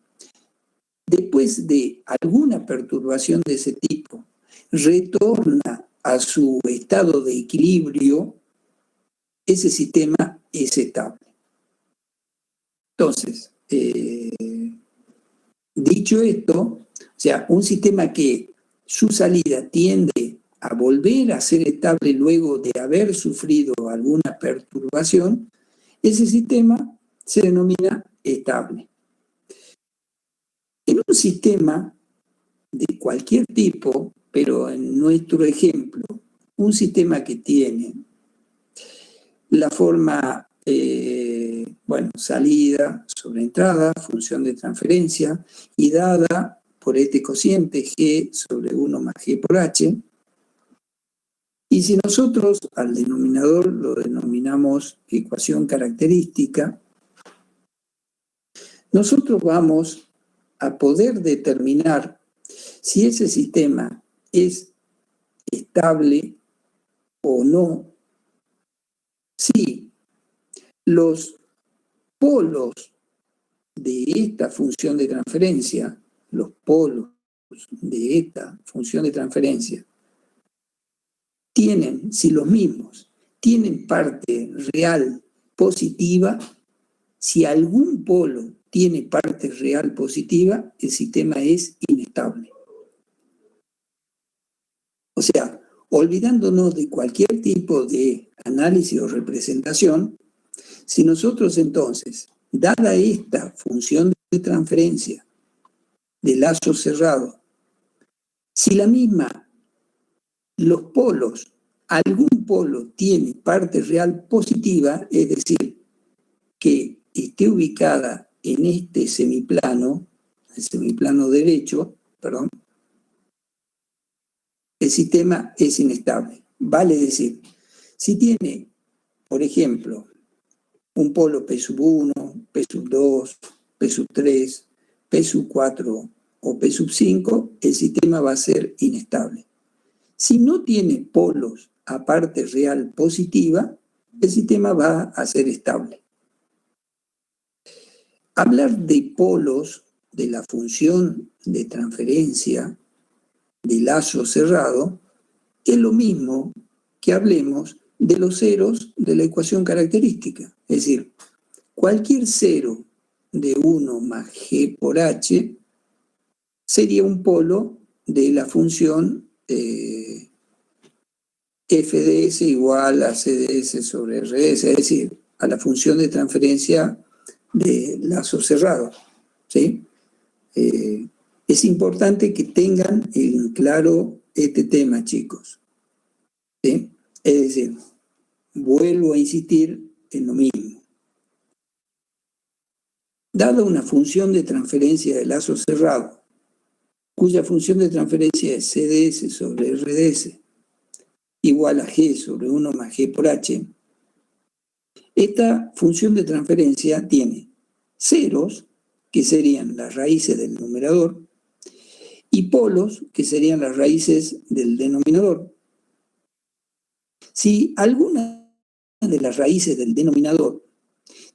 después de alguna perturbación de ese tipo, retorna a su estado de equilibrio, ese sistema es estable. Entonces, dicho esto, o sea, un sistema que su salida tiende a volver a ser estable luego de haber sufrido alguna perturbación, ese sistema se denomina estable. un sistema de cualquier tipo, pero en nuestro ejemplo, un sistema que tiene la forma, salida sobre entrada, función de transferencia, y dada por este cociente G sobre 1 más G por H. Y si nosotros al denominador lo denominamos ecuación característica, nosotros vamos a poder determinar si ese sistema es estable o no, si los polos de esta función de transferencia, los polos de esta función de transferencia, si los mismos tienen parte real positiva, si algún polo tiene parte real positiva, el sistema es inestable. O sea, olvidándonos de cualquier tipo de análisis o representación, si nosotros entonces, dada esta función de transferencia de lazo cerrado, si la misma, los polos, algún polo tiene parte real positiva, es decir, que esté ubicada en este semiplano, el semiplano derecho, perdón, el sistema es inestable. Vale decir, si tiene, por ejemplo, un polo P sub 1, P sub 2, P sub 3, P sub 4 o P sub 5, el sistema va a ser inestable. Si no tiene polos a parte real positiva, el sistema va a ser estable. Hablar de polos de la función de transferencia de lazo cerrado es lo mismo que hablemos de los ceros de la ecuación característica. Es decir, cualquier cero de 1 más g por h sería un polo de la función f de s igual a c de s sobre r de s, es decir, a la función de transferencia de lazo cerrado. ¿Sí? Es importante que tengan en claro este tema, chicos. ¿Sí? Es decir, vuelvo a insistir en lo mismo. Dada una función de transferencia de lazo cerrado, cuya función de transferencia es CDS sobre RDS igual a G sobre 1 más G por H, esta función de transferencia tiene ceros, que serían las raíces del numerador, y polos, que serían las raíces del denominador. Si alguna de las raíces del denominador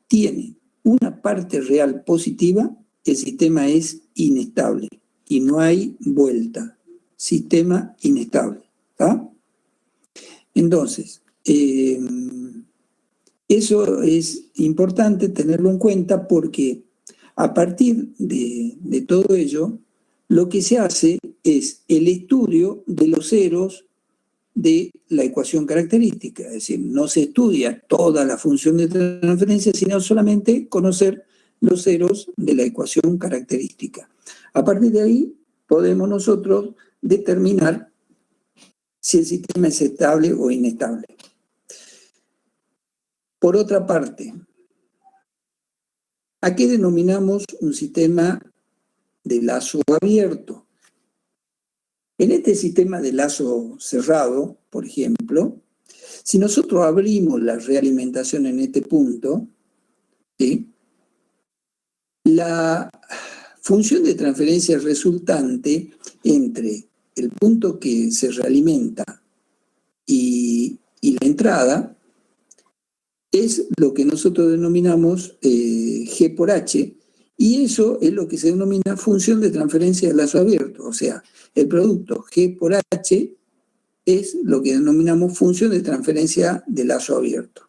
tiene una parte real positiva, el sistema es inestable y no hay vuelta. Sistema inestable. ¿Tá? Entonces, eso es importante tenerlo en cuenta porque a partir de todo ello, lo que se hace es el estudio de los ceros de la ecuación característica. Es decir, no se estudia toda la función de transferencia, sino solamente conocer los ceros de la ecuación característica. A partir de ahí, podemos nosotros determinar si el sistema es estable o inestable. Por otra parte, ¿a qué denominamos un sistema de lazo abierto? En este sistema de lazo cerrado, por ejemplo, si nosotros abrimos la realimentación en este punto, ¿sí? La función de transferencia resultante entre el punto que se realimenta y la entrada es lo que nosotros denominamos G por H, y eso es lo que se denomina función de transferencia de lazo abierto. O sea, el producto G por H es lo que denominamos función de transferencia de lazo abierto.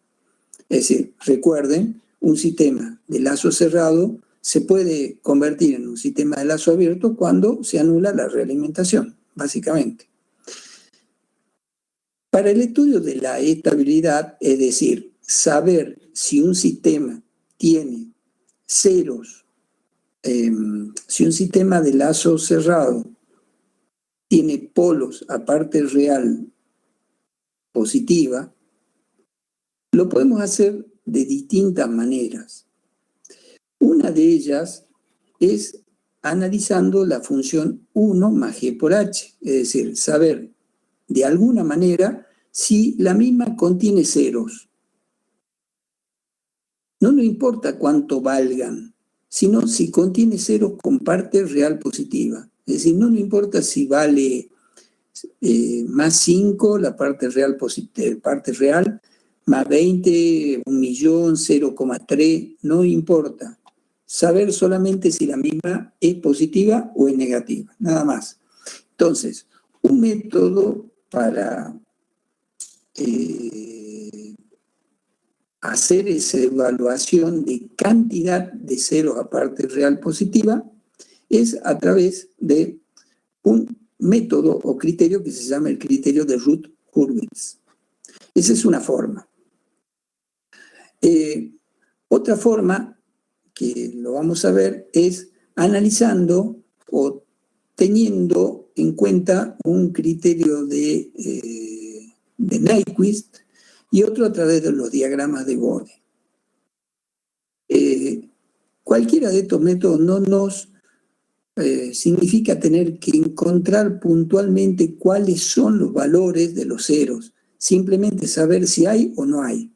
Es decir, recuerden, un sistema de lazo cerrado se puede convertir en un sistema de lazo abierto cuando se anula la realimentación, básicamente. Para el estudio de la estabilidad, es decir, saber si un sistema tiene ceros si un sistema de lazo cerrado tiene polos a parte real positiva, lo podemos hacer de distintas maneras. Una de ellas es analizando la función 1 más g por h, es decir, saber de alguna manera si la misma contiene ceros. No nos importa cuánto valgan, sino si contiene ceros con parte real positiva. Es decir, no nos importa si vale más 5 la parte real, más 20, 1.000.000, 0,3, no importa. Saber solamente si la misma es positiva o es negativa, nada más. Entonces, un método para hacer esa evaluación de cantidad de ceros a parte real positiva es a través de un método o criterio que se llama el criterio de Routh-Hurwitz. Esa es una forma. Otra forma que lo vamos a ver es analizando o teniendo en cuenta un criterio de Nyquist y otro a través de los diagramas de Bode. Cualquiera de estos métodos no nos significa tener que encontrar puntualmente cuáles son los valores de los ceros, simplemente saber si hay o no hay.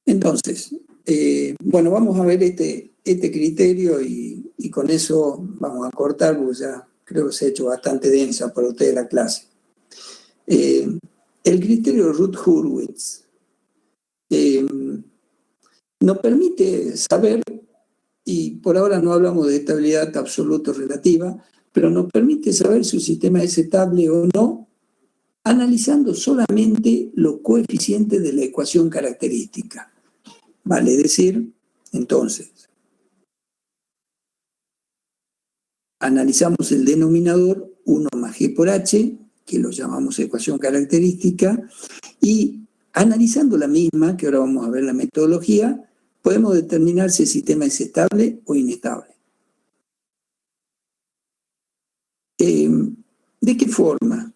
Entonces, bueno, vamos a ver este criterio y con eso vamos a cortar, porque ya creo que se ha hecho bastante densa para ustedes la clase. El criterio de Routh-Hurwitz nos permite saber, y por ahora no hablamos de estabilidad absoluta o relativa, pero nos permite saber si un sistema es estable o no, analizando solamente los coeficientes de la ecuación característica. Vale decir, entonces, analizamos el denominador 1 más g por h, que lo llamamos ecuación característica, y analizando la misma, que ahora vamos a ver la metodología, podemos determinar si el sistema es estable o inestable. ¿De qué forma?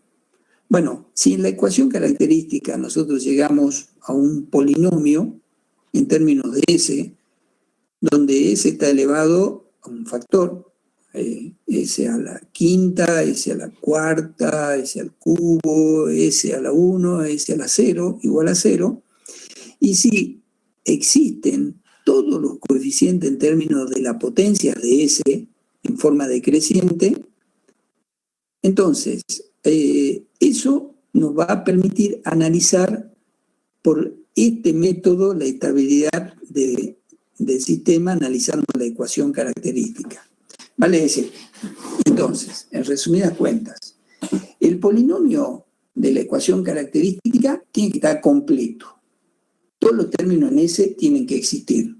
Bueno, si en la ecuación característica nosotros llegamos a un polinomio en términos de S, donde S está elevado a un factor, S a la quinta, S a la cuarta, S al cubo, S a la 1, S a la 0, igual a 0, y si existen todos los coeficientes en términos de la potencia de S en forma decreciente, entonces eso nos va a permitir analizar por este método la estabilidad del sistema analizando la ecuación característica. Vale decir, entonces, en resumidas cuentas, el polinomio de la ecuación característica tiene que estar completo. Todos los términos en S tienen que existir.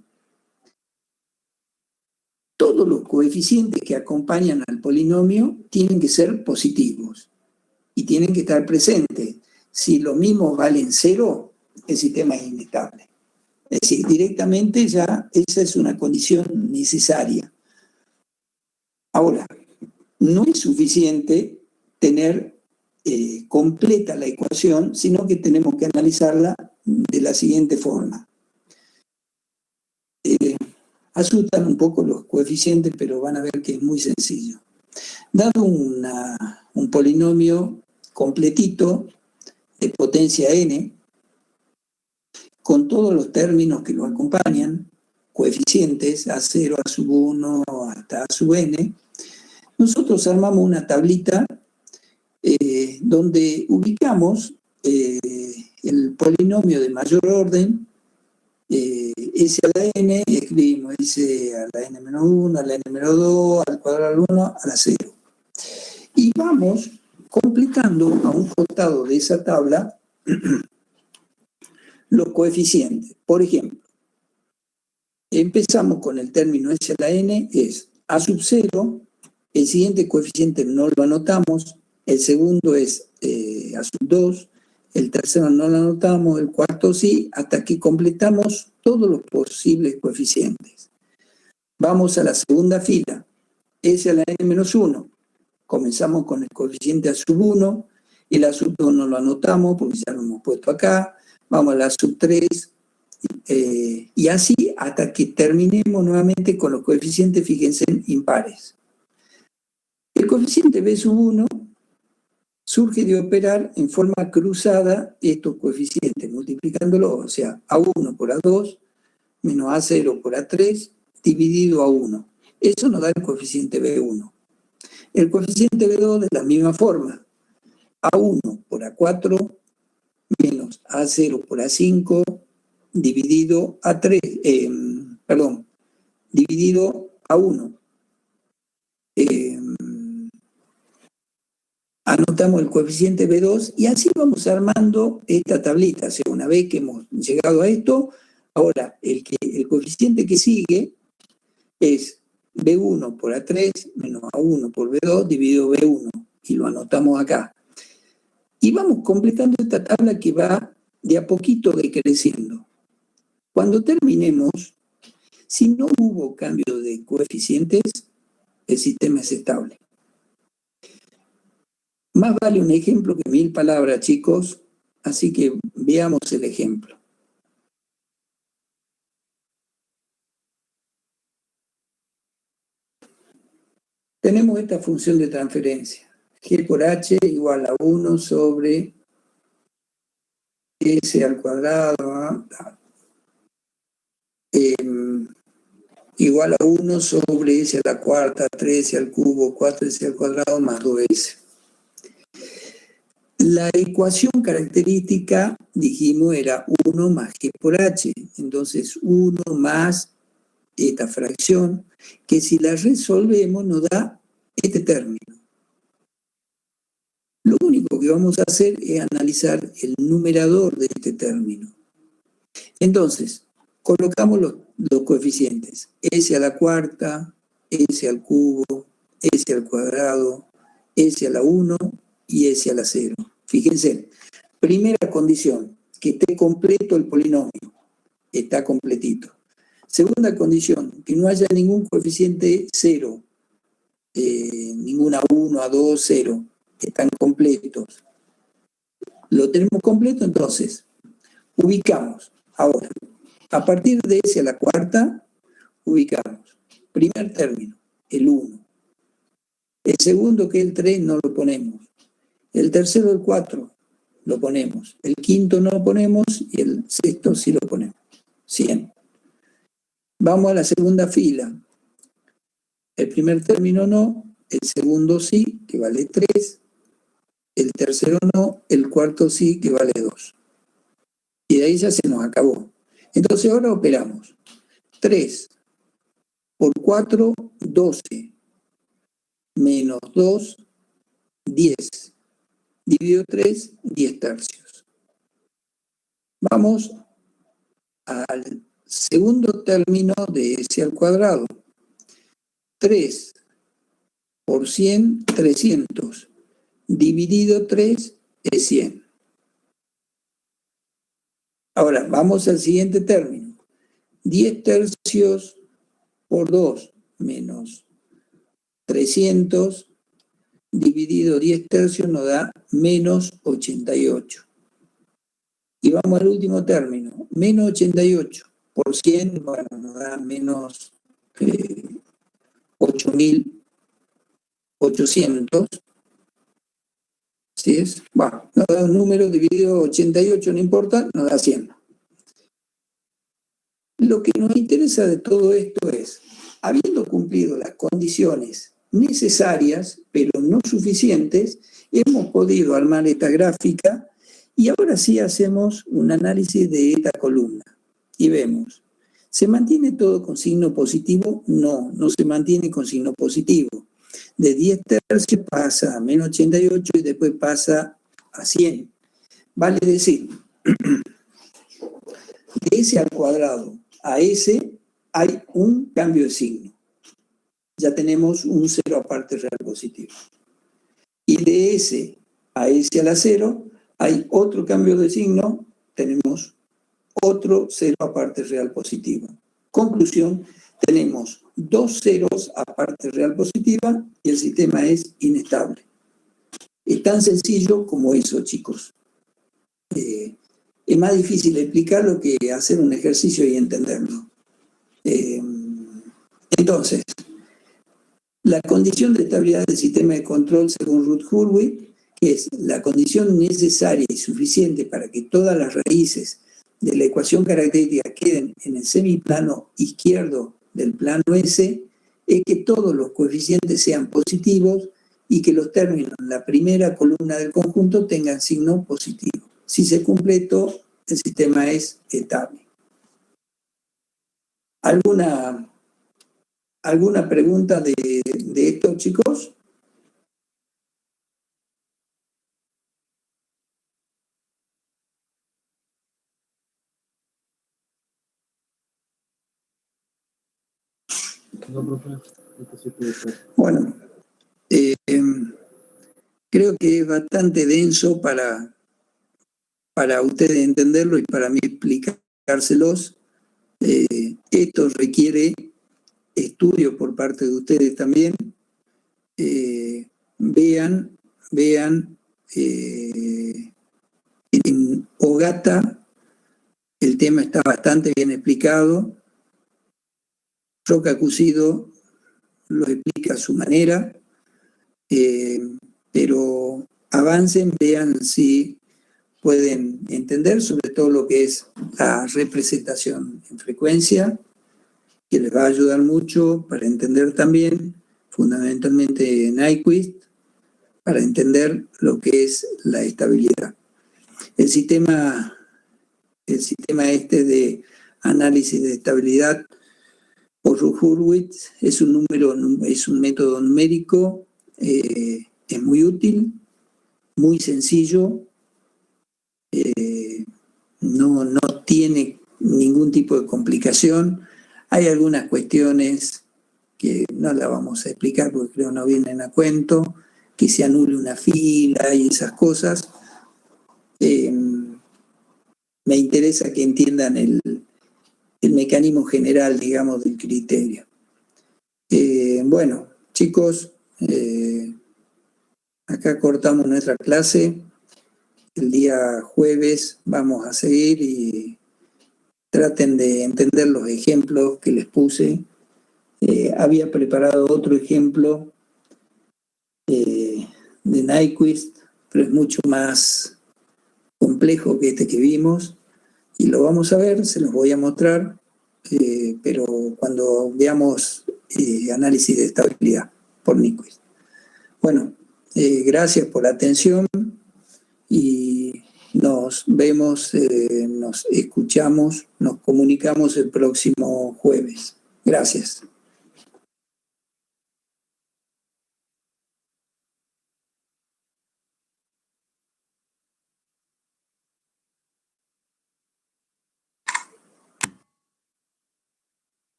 Todos los coeficientes que acompañan al polinomio tienen que ser positivos y tienen que estar presentes. Si los mismos valen 0, el sistema es inestable. Es decir, directamente ya esa es una condición necesaria. Ahora, no es suficiente tener completa la ecuación, sino que tenemos que analizarla de la siguiente forma. Asustan un poco los coeficientes, pero van a ver que es muy sencillo. Dado un polinomio completito de potencia n, con todos los términos que lo acompañan, coeficientes A0, A1 hasta A(n), nosotros armamos una tablita donde ubicamos el polinomio de mayor orden, S a la n, y escribimos S a la n-1, a la n-2, al cuadrado al 1, a la 0. Y vamos completando a un costado de esa tabla los coeficientes. Por ejemplo, empezamos con el término S a la n, es A sub 0, el siguiente coeficiente no lo anotamos, el segundo es A sub 2, el tercero no lo anotamos, el cuarto sí, hasta que completamos todos los posibles coeficientes. Vamos a la segunda fila, S a la n-1. Comenzamos con el coeficiente a sub 1, el a sub 2 no lo anotamos porque ya lo hemos puesto acá. Vamos a la sub 3, y así hasta que terminemos nuevamente con los coeficientes, fíjense, impares. El coeficiente b sub 1 surge de operar en forma cruzada estos coeficientes, multiplicándolos, o sea, A1 por A2 menos A0 por A3 dividido a 1. Eso nos da el coeficiente B1. El coeficiente B2 de la misma forma, A1 por A4 menos A0 por A5 dividido a 3, dividido a 1. Anotamos el coeficiente B2 y así vamos armando esta tablita. O sea, una vez que hemos llegado a esto, ahora el coeficiente que sigue es B1 por A3 menos A1 por B2 dividido B1, y lo anotamos acá. Y vamos completando esta tabla que va de a poquito decreciendo. Cuando terminemos, si no hubo cambio de coeficientes, el sistema es estable. Más vale un ejemplo que 1000 palabras, chicos, así que veamos el ejemplo. Tenemos esta función de transferencia, g por h igual a 1 sobre s al cuadrado, igual a 1 sobre s a la cuarta, 3s al cubo, 4s al cuadrado más 2s. La ecuación característica, dijimos, era 1 más g por h. Entonces, 1 más esta fracción, que si la resolvemos nos da este término. Lo único que vamos a hacer es analizar el numerador de este término. Entonces, colocamos los coeficientes. S a la cuarta, S al cubo, S al cuadrado, S a la 1 y S a la 0. Fíjense, primera condición, que esté completo el polinomio. Está completito. Segunda condición, que no haya ningún coeficiente 0. Ningún A1, A2, 0. Están completos. Lo tenemos completo, entonces ubicamos. Ahora, a partir de S a la cuarta, ubicamos. Primer término, el 1. El segundo, que es el 3, no lo ponemos. El tercero, el 4, lo ponemos. El quinto no lo ponemos y el sexto sí lo ponemos. 100. Vamos a la segunda fila. El primer término no, el segundo sí, que vale 3. El tercero no, el cuarto sí, que vale 2. Y de ahí ya se nos acabó. Entonces ahora operamos. 3 por 4, 12. Menos 2, 10. Dividido 3, 10 tercios. Vamos al segundo término de S al cuadrado. 3 por 100, 300. Dividido 3 es 100. Ahora, vamos al siguiente término. 10 tercios por 2 menos 300 dividido 10 tercios nos da menos 88. Y vamos al último término. Menos 88 por 100, bueno, nos da menos 8.800. ¿Sí es? Bueno, nos da un número dividido 88, no importa, nos da 100. Lo que nos interesa de todo esto es, habiendo cumplido las condiciones necesarias, pero no suficientes, hemos podido armar esta gráfica y ahora sí hacemos un análisis de esta columna. Y vemos, ¿se mantiene todo con signo positivo? No, no se mantiene con signo positivo. De 10 tercios pasa a menos 88 y después pasa a 100. Vale decir, de S al cuadrado a S hay un cambio de signo. Ya tenemos un 0 aparte real positivo. Y de S a S a la 0 hay otro cambio de signo, tenemos otro cero a parte real positiva. Conclusión, tenemos 2 ceros a parte real positiva y el sistema es inestable. Es tan sencillo como eso, chicos. Es más difícil explicarlo que hacer un ejercicio y entenderlo. Entonces, la condición de estabilidad del sistema de control según Ruth Hurwitz, que es la condición necesaria y suficiente para que todas las raíces de la ecuación característica queden en el semiplano izquierdo del plano S, es que todos los coeficientes sean positivos y que los términos en la primera columna del conjunto tengan signo positivo. Si se cumple esto, el sistema es estable. ¿Alguna pregunta de esto, chicos?
No, profe.
Bueno, creo que es bastante denso para ustedes entenderlo y para mí explicárselos. Esto requiere estudio por parte de ustedes también. Vean en Ogata el tema está bastante bien explicado. Roca Cusido lo explica a su manera, pero avancen, vean si pueden entender sobre todo lo que es la representación en frecuencia, que les va a ayudar mucho para entender también, fundamentalmente Nyquist, para entender lo que es la estabilidad. El sistema este de análisis de estabilidad por Hurwitz es un método numérico, es muy útil, muy sencillo, no tiene ningún tipo de complicación. Hay algunas cuestiones que no las vamos a explicar porque creo no vienen a cuento, que se anule una fila y esas cosas. Me interesa que entiendan el mecanismo general, digamos, del criterio. Bueno, chicos, acá cortamos nuestra clase. El día jueves vamos a seguir y traten de entender los ejemplos que les puse. Había preparado otro ejemplo de Nyquist, pero es mucho más complejo que este que vimos y lo vamos a ver, se los voy a mostrar, pero cuando veamos análisis de estabilidad por Nyquist. Bueno, gracias por la atención y nos vemos, nos escuchamos, nos comunicamos el próximo jueves. Gracias.